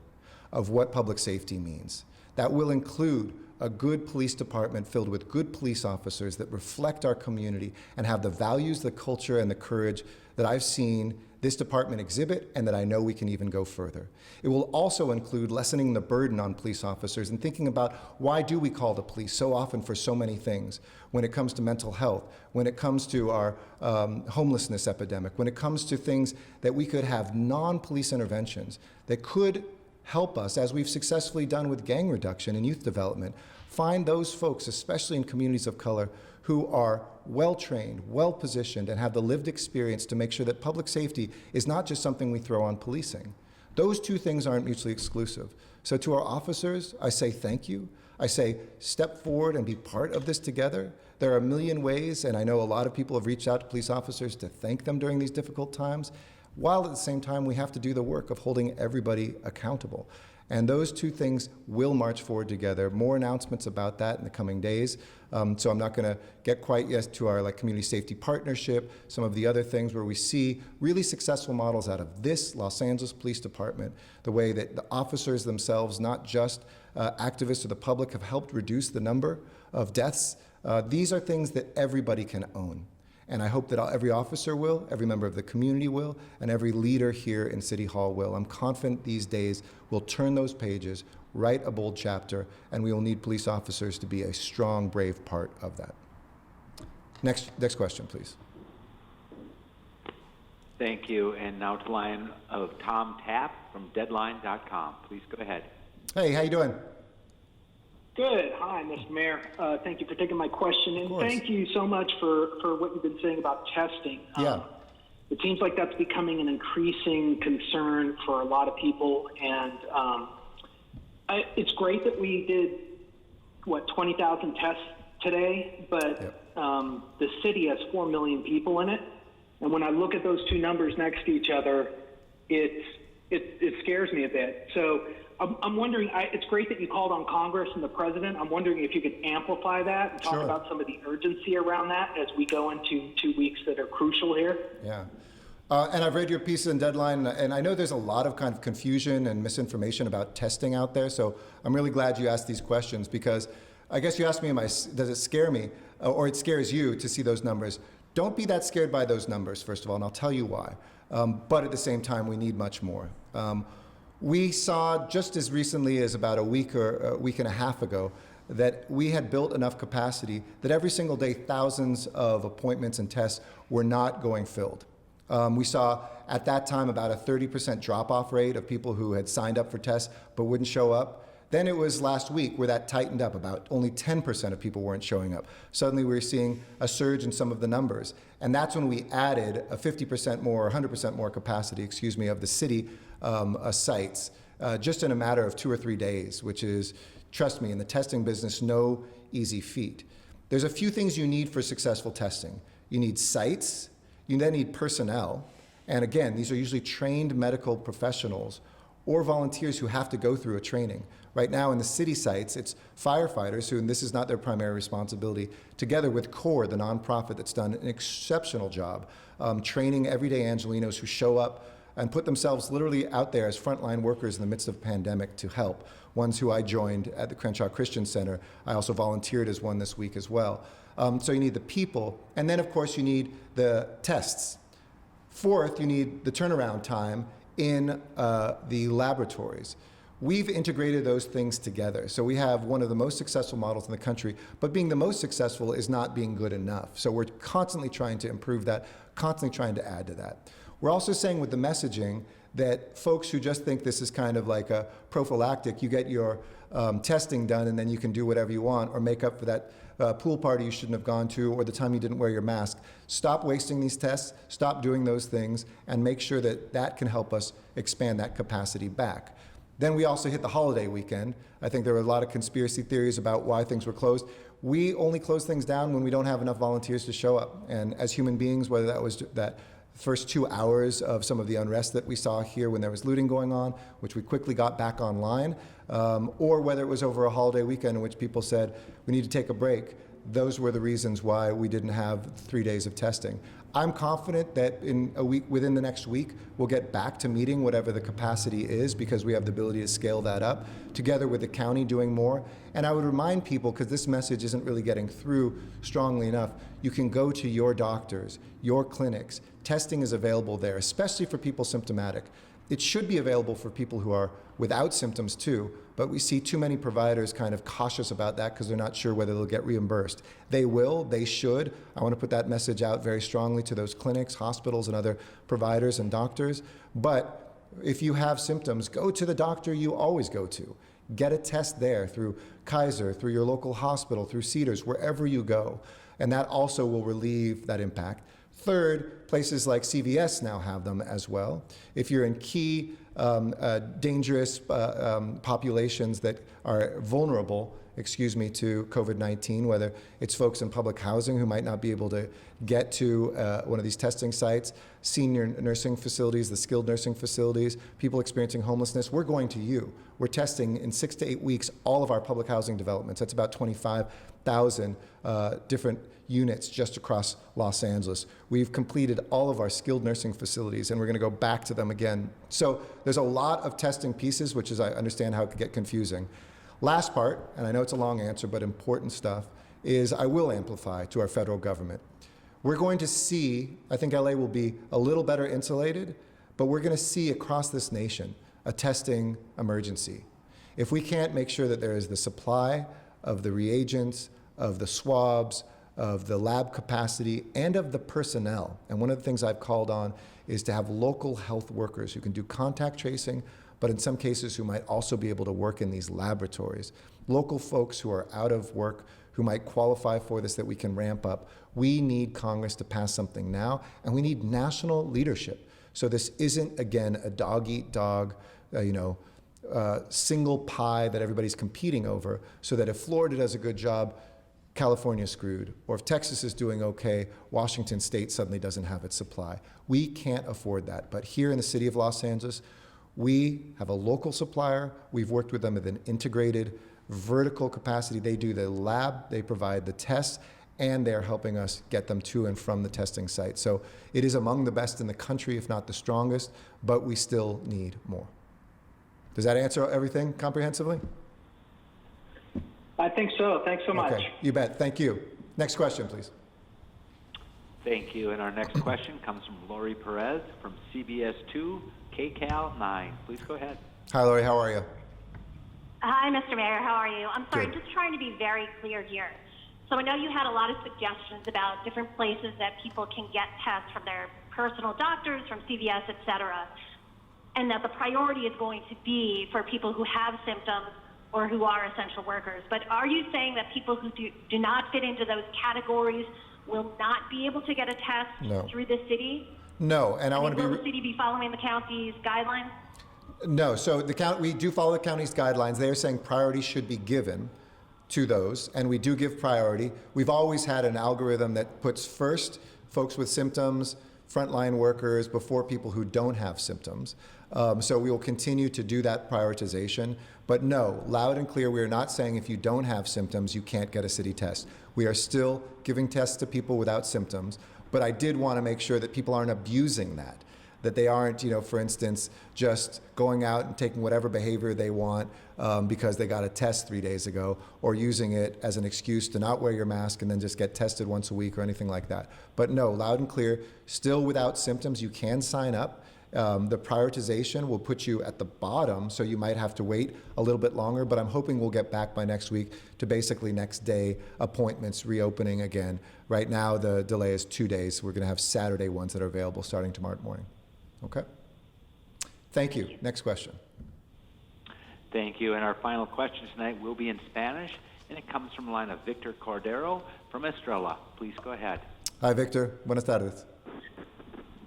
of what public safety means. That will include a good police department filled with good police officers that reflect our community and have the values, the culture, and the courage that I've seen this department exhibit and that I know we can even go further. It will also include lessening the burden on police officers and thinking about why do we call the police so often for so many things when it comes to mental health, when it comes to our homelessness epidemic, when it comes to things that we could have non-police interventions that could help us, as we've successfully done with gang reduction and youth development, find those folks, especially in communities of color, who are well-trained, well-positioned, and have the lived experience to make sure that public safety is not just something we throw on policing. Those two things aren't mutually exclusive. So to our officers, I say thank you. I say step forward and be part of this together. There are a million ways, and I know a lot of people have reached out to police officers to thank them during these difficult times, while at the same time we have to do the work of holding everybody accountable. And those two things will march forward together. More announcements about that in the coming days. So I'm not going to get quite yet to our community safety partnership, some of the other things where we see really successful models out of this Los Angeles Police Department, the way that the officers themselves, not just activists or the public, have helped reduce the number of deaths. These are things that everybody can own. And I hope that every officer will, every member of the community will, and every leader here in City Hall will. I'm confident these days we'll turn those pages, write a bold chapter, and we will need police officers to be a strong, brave part of that. Next question, please. Thank you. And now to the line of Tom Tapp from Deadline.com. Please go ahead. Hey, how you doing? Good. Hi, Mr. Mayor. Thank you for taking my question, and thank you so much for what you've been saying about testing. Yeah. It seems like that's becoming an increasing concern for a lot of people, and it's great that we did, 20,000 tests today, but the city has 4 million people in it, and when I look at those two numbers next to each other, it scares me a bit. So I'm wondering, it's great that you called on Congress and the president. I'm wondering if you could amplify that and talk about some of the urgency around that as we go into 2 weeks that are crucial here. Yeah. And I've read your piece in Deadline, and I know there's a lot of kind of confusion and misinformation about testing out there. So I'm really glad you asked these questions because I guess you asked me, does it scare me or it scares you to see those numbers? Don't be that scared by those numbers, first of all, and I'll tell you why. But at the same time, we need much more. We saw just as recently as about a week or a week and a half ago that we had built enough capacity that every single day thousands of appointments and tests were not going filled. We saw at that time about a 30% drop-off rate of people who had signed up for tests but wouldn't show up. Then it was last week where that tightened up. About only 10% of people weren't showing up. Suddenly we were seeing a surge in some of the numbers. And that's when we added a 50% more, or 100% more capacity, of the city sites just in a matter of 2 or 3 days, which is, trust me, in the testing business, no easy feat. There's a few things you need for successful testing. You need sites, you then need personnel. And again, these are usually trained medical professionals or volunteers who have to go through a training. Right now in the city sites, it's firefighters who, and this is not their primary responsibility, together with CORE, the nonprofit that's done an exceptional job training everyday Angelenos who show up and put themselves literally out there as frontline workers in the midst of a pandemic to help. Ones who I joined at the Crenshaw Christian Center. I also volunteered as one this week as well. So you need the people, and then of course you need the tests. Fourth, you need the turnaround time in the laboratories. We've integrated those things together. So we have one of the most successful models in the country, but being the most successful is not being good enough. So we're constantly trying to improve that, constantly trying to add to that. We're also saying with the messaging that folks who just think this is kind of like a prophylactic, you get your testing done and then you can do whatever you want or make up for that pool party you shouldn't have gone to or the time you didn't wear your mask. Stop wasting these tests, stop doing those things, and make sure that that can help us expand that capacity back. Then we also hit the holiday weekend. I think there were a lot of conspiracy theories about why things were closed. We only close things down when we don't have enough volunteers to show up. And as human beings, whether that was that first 2 hours of some of the unrest that we saw here when there was looting going on, which we quickly got back online, or whether it was over a holiday weekend in which people said, we need to take a break. Those were the reasons why we didn't have 3 days of testing. I'm confident that in a week, within the next week, we'll get back to meeting whatever the capacity is because we have the ability to scale that up, together with the county doing more. And I would remind people, because this message isn't really getting through strongly enough, you can go to your doctors, your clinics. Testing is available there, especially for people symptomatic. It should be available for people who are without symptoms too, but we see too many providers kind of cautious about that because they're not sure whether they'll get reimbursed. They will, they should. I want to put that message out very strongly to those clinics, hospitals, and other providers and doctors. But if you have symptoms, go to the doctor you always go to. Get a test there through Kaiser, through your local hospital, through Cedars, wherever you go. And that also will relieve that impact. Third, places like CVS now have them as well. If you're in key dangerous populations that are vulnerable, to COVID-19, whether it's folks in public housing who might not be able to get to one of these testing sites, senior nursing facilities, the skilled nursing facilities, people experiencing homelessness, we're going to you. We're testing in 6 to 8 weeks all of our public housing developments. That's about 25,000 different units just across Los Angeles. We've completed all of our skilled nursing facilities, and we're going to go back to them again. So there's a lot of testing pieces, which is, I understand how it could get confusing. Last part, and I know it's a long answer, but important stuff, is I will amplify to our federal government. We're going to see, I think LA will be a little better insulated, but we're going to see across this nation a testing emergency. If we can't make sure that there is the supply of the reagents, of the swabs, of the lab capacity, and of the personnel, and one of the things I've called on is to have local health workers who can do contact tracing, but in some cases who might also be able to work in these laboratories. Local folks who are out of work, who might qualify for this, that we can ramp up. We need Congress to pass something now, and we need national leadership. So this isn't, again, a dog-eat-dog, single pie that everybody's competing over, so that if Florida does a good job, California's screwed, or if Texas is doing okay, Washington State suddenly doesn't have its supply. We can't afford that. But here in the city of Los Angeles, we have a local supplier. We've worked with them with an integrated vertical capacity. They do the lab, they provide the tests, and they're helping us get them to and from the testing site. So it is among the best in the country, if not the strongest, but we still need more. Does that answer everything comprehensively? I think so. Thanks so much. Okay, you bet. Thank you. Next question, please. Thank you. And our next question comes from Lori Perez from CBS 2, KCAL 9. Please go ahead. Hi, Lori. How are you? Hi, Mr. Mayor. How are you? I'm sorry, Good. just trying to be very clear here. So I know you had a lot of suggestions about different places that people can get tests from their personal doctors, from CVS, et cetera, and that the priority is going to be for people who have symptoms or who are essential workers. But are you saying that people who do not fit into those categories will not be able to get a test No. through the city? No, and I want to Will be... the city be following the county's guidelines? No, so we do follow the county's guidelines. They are saying priority should be given to those, and we do give priority. We've always had an algorithm that puts first folks with symptoms, frontline workers, before people who don't have symptoms. So we will continue to do that prioritization. But no, loud and clear, we are not saying if you don't have symptoms, you can't get a city test. We are still giving tests to people without symptoms, but I did want to make sure that people aren't abusing that they aren't, for instance, just going out and taking whatever behavior they want because they got a test 3 days ago, or using it as an excuse to not wear your mask and then just get tested once a week or anything like that. But no, loud and clear, still without symptoms, you can sign up. The prioritization will put you at the bottom, so you might have to wait a little bit longer, but I'm hoping we'll get back by next week to basically next day appointments reopening again. Right now, the delay is 2 days. We're going to have Saturday ones that are available starting tomorrow morning. Okay? Thank you. Next question. Thank you. And our final question tonight will be in Spanish, and it comes from the line of Victor Cordero from Estrella. Please go ahead. Hi, Victor. Buenas tardes.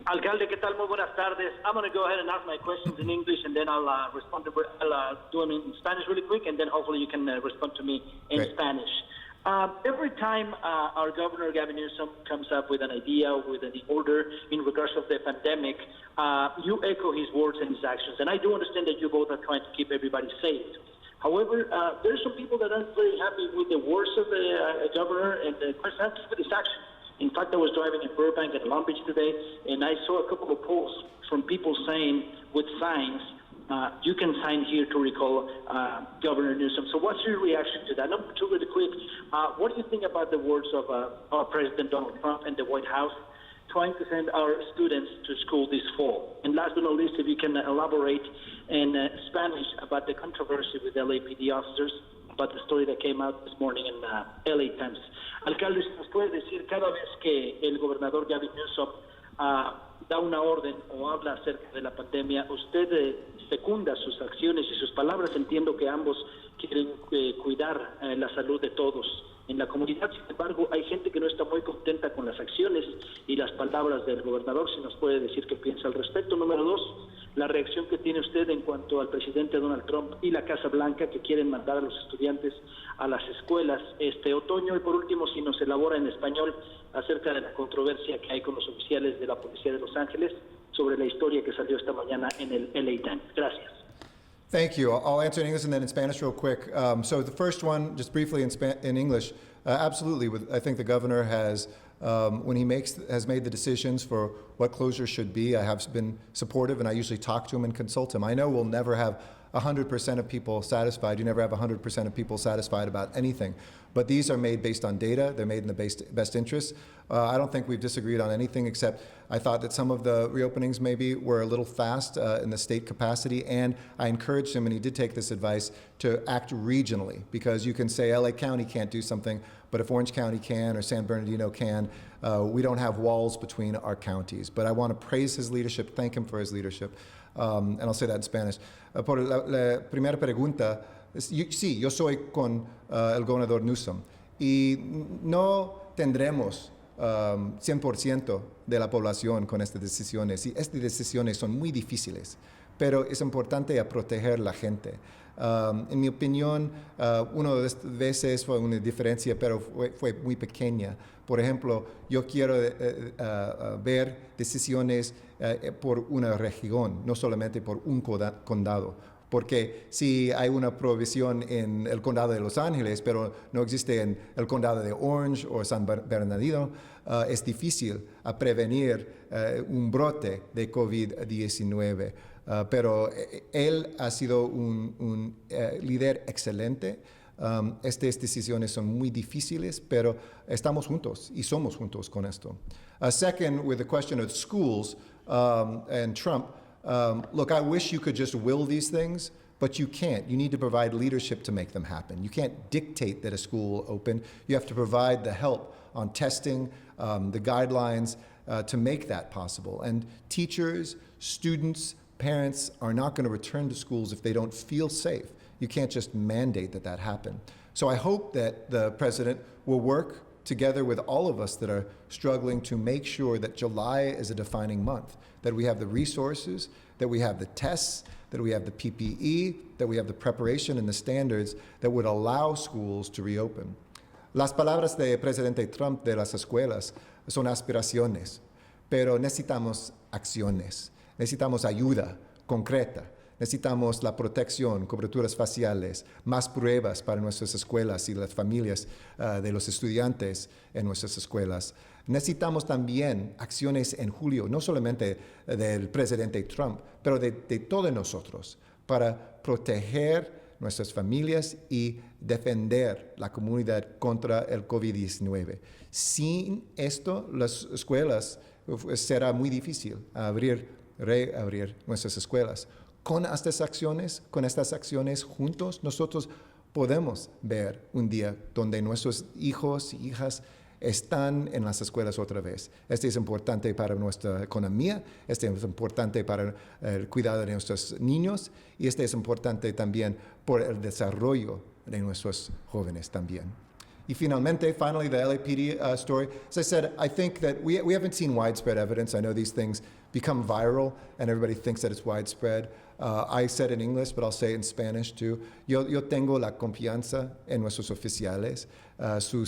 Alcalde, ¿qué tal? Muy buenas tardes. I'm going to go ahead and ask my questions in English, and then I'll respond to I'll do them in Spanish really quick, and then hopefully you can respond to me in Great. Spanish. Every time our Governor Gavin Newsom comes up with an idea, with an order in regards of the pandemic, you echo his words and his actions. And I do understand that you both are trying to keep everybody safe. However, there are some people that aren't very happy with the words of the governor and quite frankly with his actions. In fact, I was driving in Burbank and Long Beach today, and I saw a couple of posts from people saying with signs, you can sign here to recall Governor Newsom. So what's your reaction to that? Number two, really quick, what do you think about the words of our President Donald Trump and the White House trying to send our students to school this fall? And last but not least, if you can elaborate in Spanish about the controversy with LAPD officers, about the story that came out this morning in LA Times. Alcalde, ¿nos puede decir cada vez que el gobernador Gavin Newsom da una orden o habla acerca de la pandemia, usted secunda sus acciones y sus palabras? Entiendo que ambos quieren cuidar la salud de todos en la comunidad. Sin embargo, hay gente que no está muy contenta con las acciones y las palabras del gobernador. Si nos puede decir qué piensa al respecto. Número dos, la reacción que tiene usted en cuanto al presidente Donald Trump y la Casa Blanca, que quieren mandar a los estudiantes a las escuelas este otoño. Y por último, si nos elabora en español acerca de la controversia que hay con los oficiales de la Policía de Los Ángeles sobre la historia que salió esta mañana en el LA Times. Gracias. Thank you. I'll answer in English and then in Spanish real quick. So the first one, just briefly in English, absolutely. I think the governor has, when he has made the decisions for what closure should be, I have been supportive, and I usually talk to him and consult him. I know we'll never have 100% of people satisfied. You never have 100% of people satisfied about anything. But these are made based on data. They're made in the best interest. I don't think we've disagreed on anything, except I thought that some of the reopenings maybe were a little fast in the state capacity, and I encouraged him, and he did take this advice, to act regionally, because you can say LA County can't do something, but if Orange County can or San Bernardino can, we don't have walls between our counties. But I want to praise his leadership, thank him for his leadership, and I'll say that in Spanish. Por la primera pregunta, sí, yo soy con el gobernador Newsom, y no tendremos 100% de la población con estas decisiones, y estas decisiones son muy difíciles, pero es importante proteger a la gente. En mi opinión, una de estas veces fue una diferencia, pero fue muy pequeña. Por ejemplo, yo quiero ver decisiones por una región, no solamente por un condado. Porque si hay una prohibición en el condado de Los Ángeles, pero no existe en el condado de Orange o San Bernardino, es difícil prevenir un brote de COVID-19. Pero él ha sido un líder excelente. Estas decisiones son muy difíciles, pero estamos juntos y somos juntos con esto. Second, with the question of schools and Trump, Look, I wish you could just will these things, but you can't. You need to provide leadership to make them happen. You can't dictate that a school will open. You have to provide the help on testing, the guidelines to make that possible. And teachers, students, parents are not going to return to schools if they don't feel safe. You can't just mandate that that happen. So I hope that the president will work together with all of us that are struggling to make sure that July is a defining month, that we have the resources, that we have the tests, that we have the PPE, that we have the preparation and the standards that would allow schools to reopen. Las palabras de Presidente Trump de las escuelas son aspiraciones, pero necesitamos acciones, necesitamos ayuda concreta. Necesitamos la protección, coberturas faciales, más pruebas para nuestras escuelas y las familias de los estudiantes en nuestras escuelas. Necesitamos también acciones en julio, no solamente del presidente Trump, pero de todos nosotros, para proteger nuestras familias y defender la comunidad contra el COVID-19. Sin esto, las escuelas será muy difícil reabrir nuestras escuelas. Con estas acciones juntos, nosotros podemos ver un día donde nuestros hijos y hijas están en las escuelas otra vez. Este es importante para nuestra economía, este es importante para el cuidado de nuestros niños y este es importante también por el desarrollo de nuestros jóvenes también. Y finally, the LAPD story. As I said, I think that we haven't seen widespread evidence. I know these things become viral and everybody thinks that it's widespread. I said in English, but I'll say it in Spanish too. Yo tengo la confianza en nuestros oficiales, su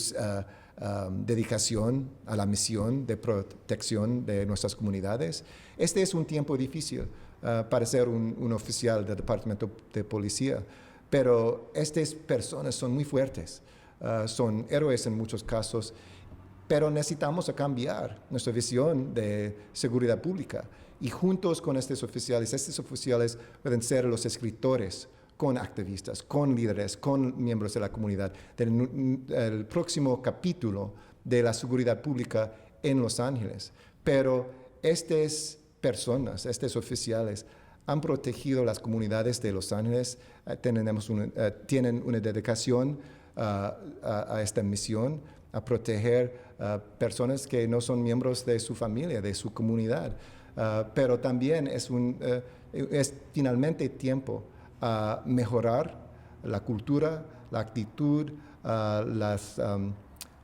dedicación a la misión de protección de nuestras comunidades. Este es un tiempo difícil para ser un oficial del Departamento de Policía, pero estas personas son muy fuertes. Son héroes en muchos casos, pero necesitamos cambiar nuestra visión de seguridad pública. Y juntos con estos oficiales pueden ser los escritores con activistas, con líderes, con miembros de la comunidad, del próximo capítulo de la seguridad pública en Los Ángeles. Pero estas personas, estos oficiales, han protegido las comunidades de Los Ángeles, tienen una dedicación a esta misión, a proteger personas que no son miembros de su familia, de su comunidad. Pero también es finalmente tiempo a mejorar la cultura, la actitud,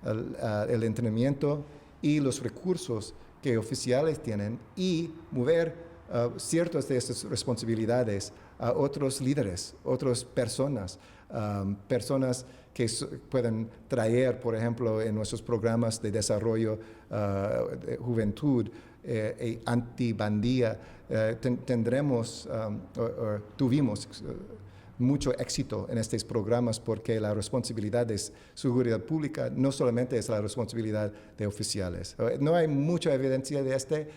el entrenamiento y los recursos que oficiales tienen y mover ciertas de estas responsabilidades a otros líderes, otras personas, personas que pueden traer, por ejemplo, en nuestros programas de desarrollo de juventud y antibandía, tuvimos mucho éxito en estos programas porque la responsabilidad de seguridad pública no solamente es la responsabilidad de oficiales. No hay mucha evidencia de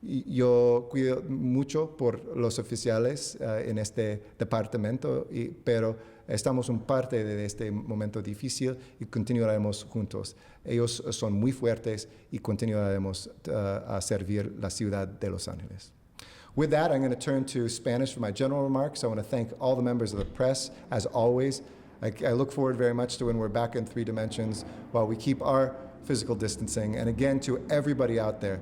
yo cuido mucho por los oficiales en este departamento, pero estamos en parte de este momento difícil y continuaremos juntos. Ellos son muy fuertes y continuaremos a servir la ciudad de Los Ángeles. With that, I'm going to turn to Spanish for my general remarks. I want to thank all the members of the press, as always. I look forward very much to when we're back in 3 dimensions while we keep our physical distancing. And again, to everybody out there,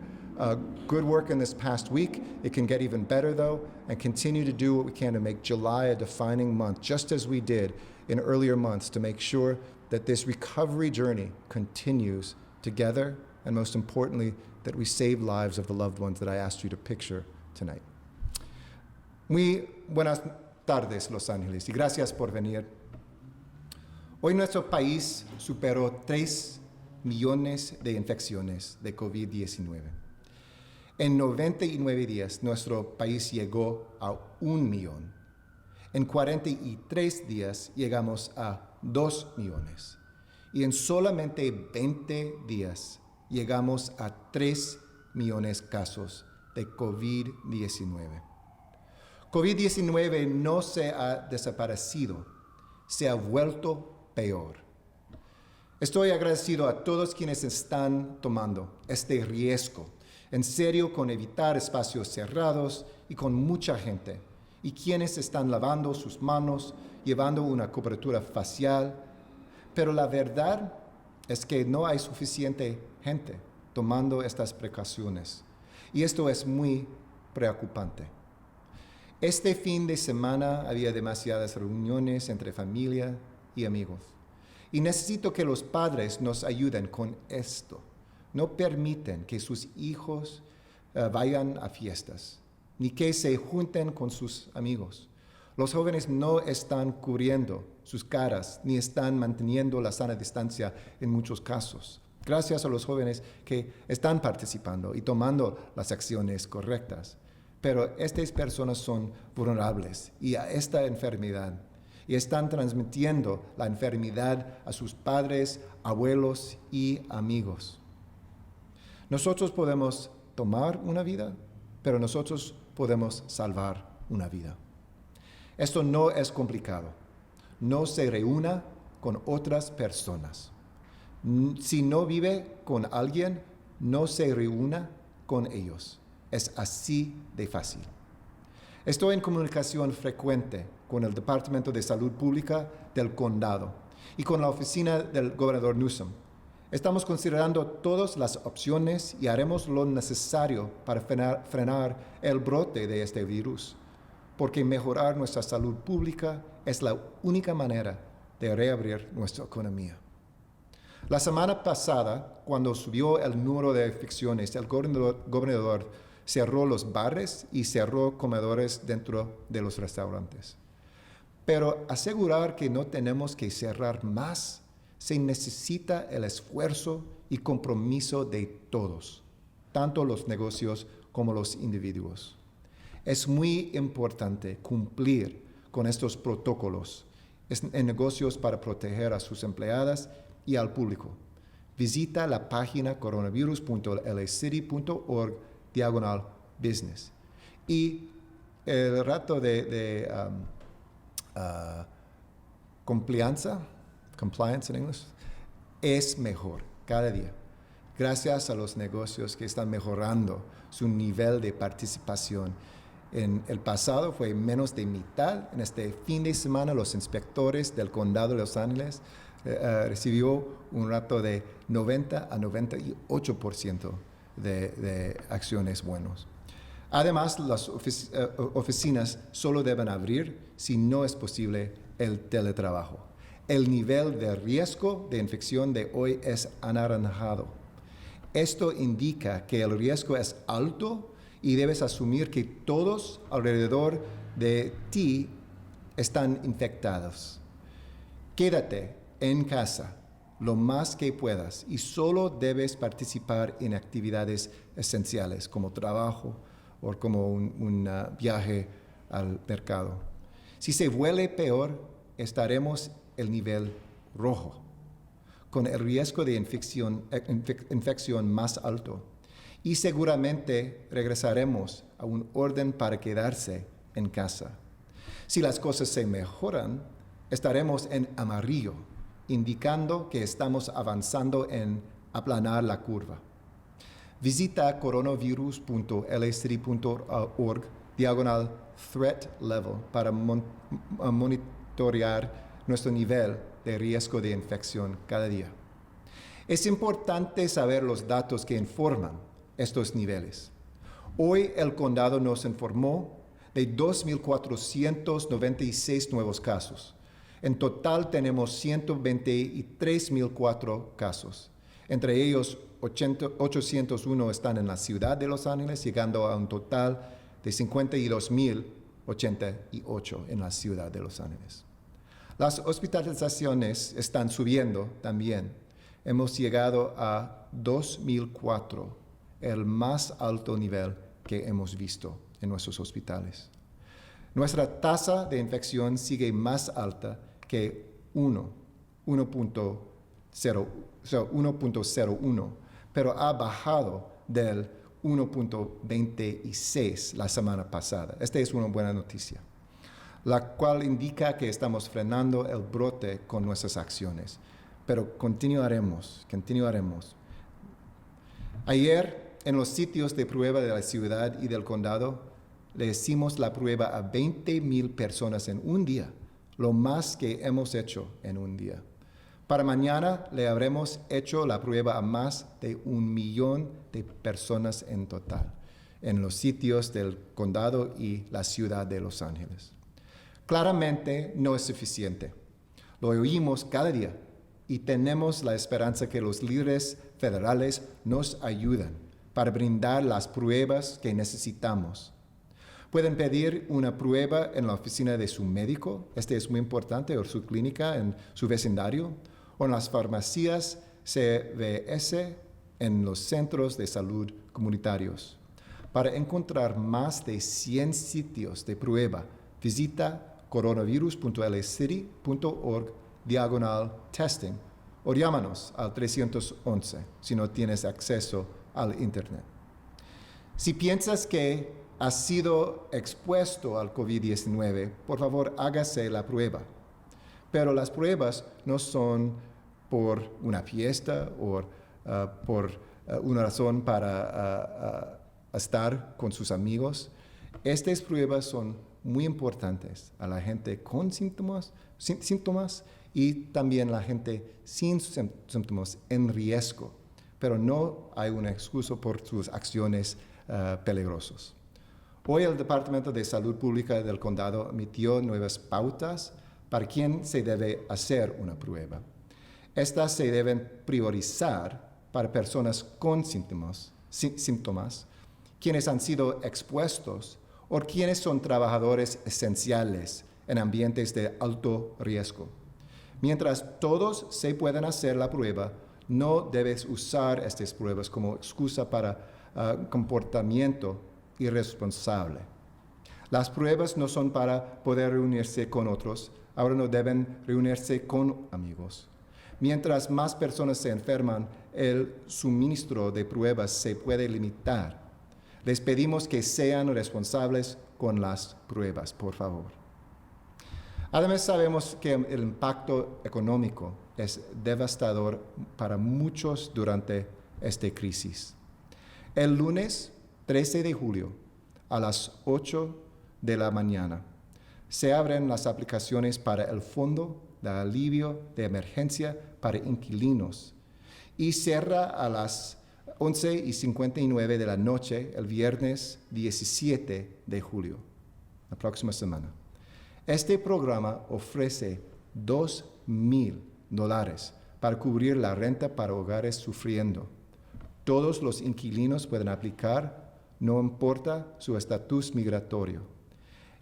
good work in this past week. It can get even better, though, and continue to do what we can to make July a defining month, just as we did in earlier months, to make sure that this recovery journey continues together, and most importantly, that we save lives of the loved ones that I asked you to picture tonight. Muy buenas tardes, Los Ángeles, y gracias por venir. Hoy nuestro país superó 3 millones de infecciones de COVID-19. En 99 días, nuestro país llegó a 1 millón. En 43 días, llegamos a 2 millones. Y en solamente 20 días, llegamos a 3 millones de casos de COVID-19. COVID-19 no se ha desaparecido, se ha vuelto peor. Estoy agradecido a todos quienes están tomando este riesgo en serio con evitar espacios cerrados y con mucha gente, y quienes están lavando sus manos, llevando una cobertura facial. Pero la verdad es que no hay suficiente gente tomando estas precauciones, y esto es muy preocupante. Este fin de semana había demasiadas reuniones entre familia y amigos, y necesito que los padres nos ayuden con esto. No permiten que sus hijos vayan a fiestas, ni que se junten con sus amigos. Los jóvenes no están cubriendo sus caras, ni están manteniendo la sana distancia en muchos casos. Gracias a los jóvenes que están participando y tomando las acciones correctas. Pero estas personas son vulnerables y a esta enfermedad, y están transmitiendo la enfermedad a sus padres, abuelos y amigos. Nosotros podemos tomar una vida, pero nosotros podemos salvar una vida. Esto no es complicado. No se reúna con otras personas. Si no vive con alguien, no se reúna con ellos. Es así de fácil. Estoy en comunicación frecuente con el Departamento de Salud Pública del Condado y con la oficina del gobernador Newsom. Estamos considerando todas las opciones y haremos lo necesario para frenar el brote de este virus, porque mejorar nuestra salud pública es la única manera de reabrir nuestra economía. La semana pasada, cuando subió el número de infecciones, el gobernador cerró los bares y cerró comedores dentro de los restaurantes. Pero asegurar que no tenemos que cerrar más, se necesita el esfuerzo y compromiso de todos, tanto los negocios como los individuos. Es muy importante cumplir con estos protocolos en negocios para proteger a sus empleadas y al público. Visita la página coronavirus.lacity.org/business. Y el rato de compliance en inglés, es mejor cada día. Gracias a los negocios que están mejorando su nivel de participación. En el pasado fue menos de mitad. En este fin de semana los inspectores del condado de Los Ángeles recibió un rato de 90 a 98% de acciones buenas. Además, las oficinas solo deben abrir si no es posible el teletrabajo. El nivel de riesgo de infección de hoy es anaranjado. Esto indica que el riesgo es alto y debes asumir que todos alrededor de ti están infectados. Quédate en casa lo más que puedas y solo debes participar en actividades esenciales como trabajo o como un viaje al mercado. Si se vuelve peor, estaremos el nivel rojo, con el riesgo de infección más alto. Y seguramente regresaremos a un orden para quedarse en casa. Si las cosas se mejoran, estaremos en amarillo, indicando que estamos avanzando en aplanar la curva. Visita coronavirus.lacity.org/threat level para monitorear nuestro nivel de riesgo de infección cada día. Es importante saber los datos que informan estos niveles. Hoy el condado nos informó de 2,496 nuevos casos. En total tenemos 123,004 casos. Entre ellos, 801 están en la ciudad de Los Ángeles, llegando a un total de 52,088 en la ciudad de Los Ángeles. Las hospitalizaciones están subiendo también. Hemos llegado a 2,004, el más alto nivel que hemos visto en nuestros hospitales. Nuestra tasa de infección sigue más alta que 1.01, pero ha bajado del 1.26 la semana pasada. Esta es una buena noticia, la cual indica que estamos frenando el brote con nuestras acciones. Pero continuaremos. Ayer en los sitios de prueba de la ciudad y del condado, le hicimos la prueba a 20,000 personas en un día, lo más que hemos hecho en un día. Para mañana le habremos hecho la prueba a más de 1,000,000 de personas en total, en los sitios del condado y la ciudad de Los Ángeles. Claramente no es suficiente. Lo oímos cada día y tenemos la esperanza que los líderes federales nos ayuden para brindar las pruebas que necesitamos. Pueden pedir una prueba en la oficina de su médico, este es muy importante, o su clínica en su vecindario, o en las farmacias CVS, en los centros de salud comunitarios. Para encontrar más de 100 sitios de prueba, visita coronavirus.lacity.org/testing o llámanos al 311 si no tienes acceso al Internet. Si piensas que has sido expuesto al COVID-19, por favor hágase la prueba. Pero las pruebas no son por una fiesta o por una razón para estar con sus amigos. Estas pruebas son muy importantes a la gente con síntomas y también la gente sin síntomas en riesgo, pero no hay una excusa por sus acciones peligrosas. Hoy el Departamento de Salud Pública del Condado emitió nuevas pautas para quién se debe hacer una prueba. Estas se deben priorizar para personas con síntomas, quienes han sido expuestos o quienes son trabajadores esenciales en ambientes de alto riesgo. Mientras todos se pueden hacer la prueba, no debes usar estas pruebas como excusa para comportamiento irresponsable. Las pruebas no son para poder reunirse con otros, ahora no deben reunirse con amigos. Mientras más personas se enferman, el suministro de pruebas se puede limitar. Les pedimos que sean responsables con las pruebas, por favor. Además, sabemos que el impacto económico es devastador para muchos durante esta crisis. El lunes 13 de julio, a las 8 de la mañana, se abren las aplicaciones para el Fondo de Alivio de Emergencia para Inquilinos y cierra a las 11:59 de la noche el viernes 17 de julio, la próxima semana. Este programa ofrece $2,000 para cubrir la renta para hogares sufriendo. Todos los inquilinos pueden aplicar, no importa su estatus migratorio.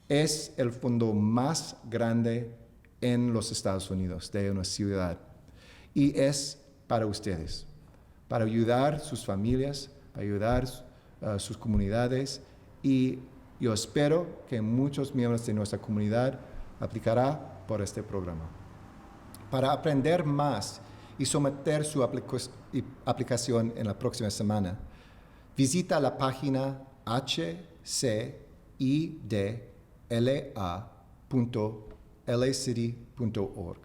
Es el fondo más grande en los Estados Unidos de una ciudad y es para ustedes, para ayudar a sus familias, para ayudar a sus comunidades, y yo espero que muchos miembros de nuestra comunidad aplicarán por este programa. Para aprender más y someter su aplicación en la próxima semana, visita la página hcidla.lacity.org.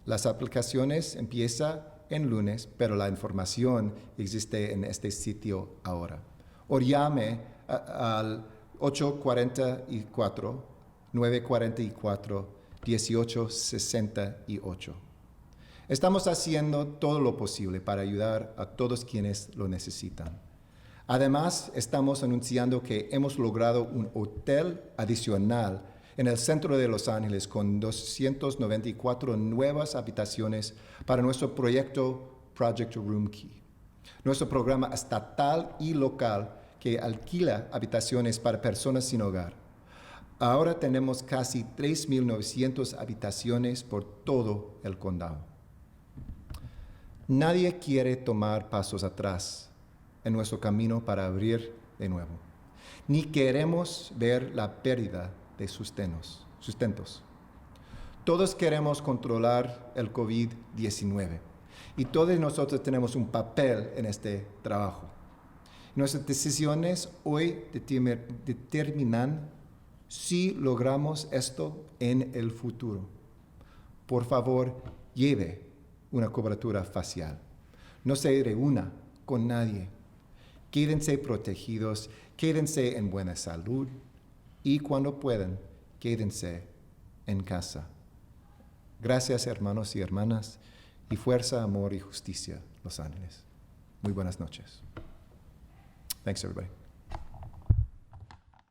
Las aplicaciones empiezan en lunes, pero la información existe en este sitio ahora. O llame al 844-944-1868. Estamos haciendo todo lo posible para ayudar a todos quienes lo necesitan. Además, estamos anunciando que hemos logrado un hotel adicional en el centro de Los Ángeles con 294 nuevas habitaciones para nuestro proyecto Project Room Key, nuestro programa estatal y local que alquila habitaciones para personas sin hogar. Ahora tenemos casi 3,900 habitaciones por todo el condado. Nadie quiere tomar pasos atrás en nuestro camino para abrir de nuevo, ni queremos ver la pérdida de sustentos. Todos queremos controlar el COVID-19 y todos nosotros tenemos un papel en este trabajo. Nuestras decisiones hoy determinan si logramos esto en el futuro. Por favor, lleve una cobertura facial. No se reúna con nadie. Quédense protegidos, quédense en buena salud y cuando puedan, quédense en casa. Gracias, hermanos y hermanas, y fuerza, amor y justicia, Los Ángeles. Muy buenas noches. Thanks, everybody.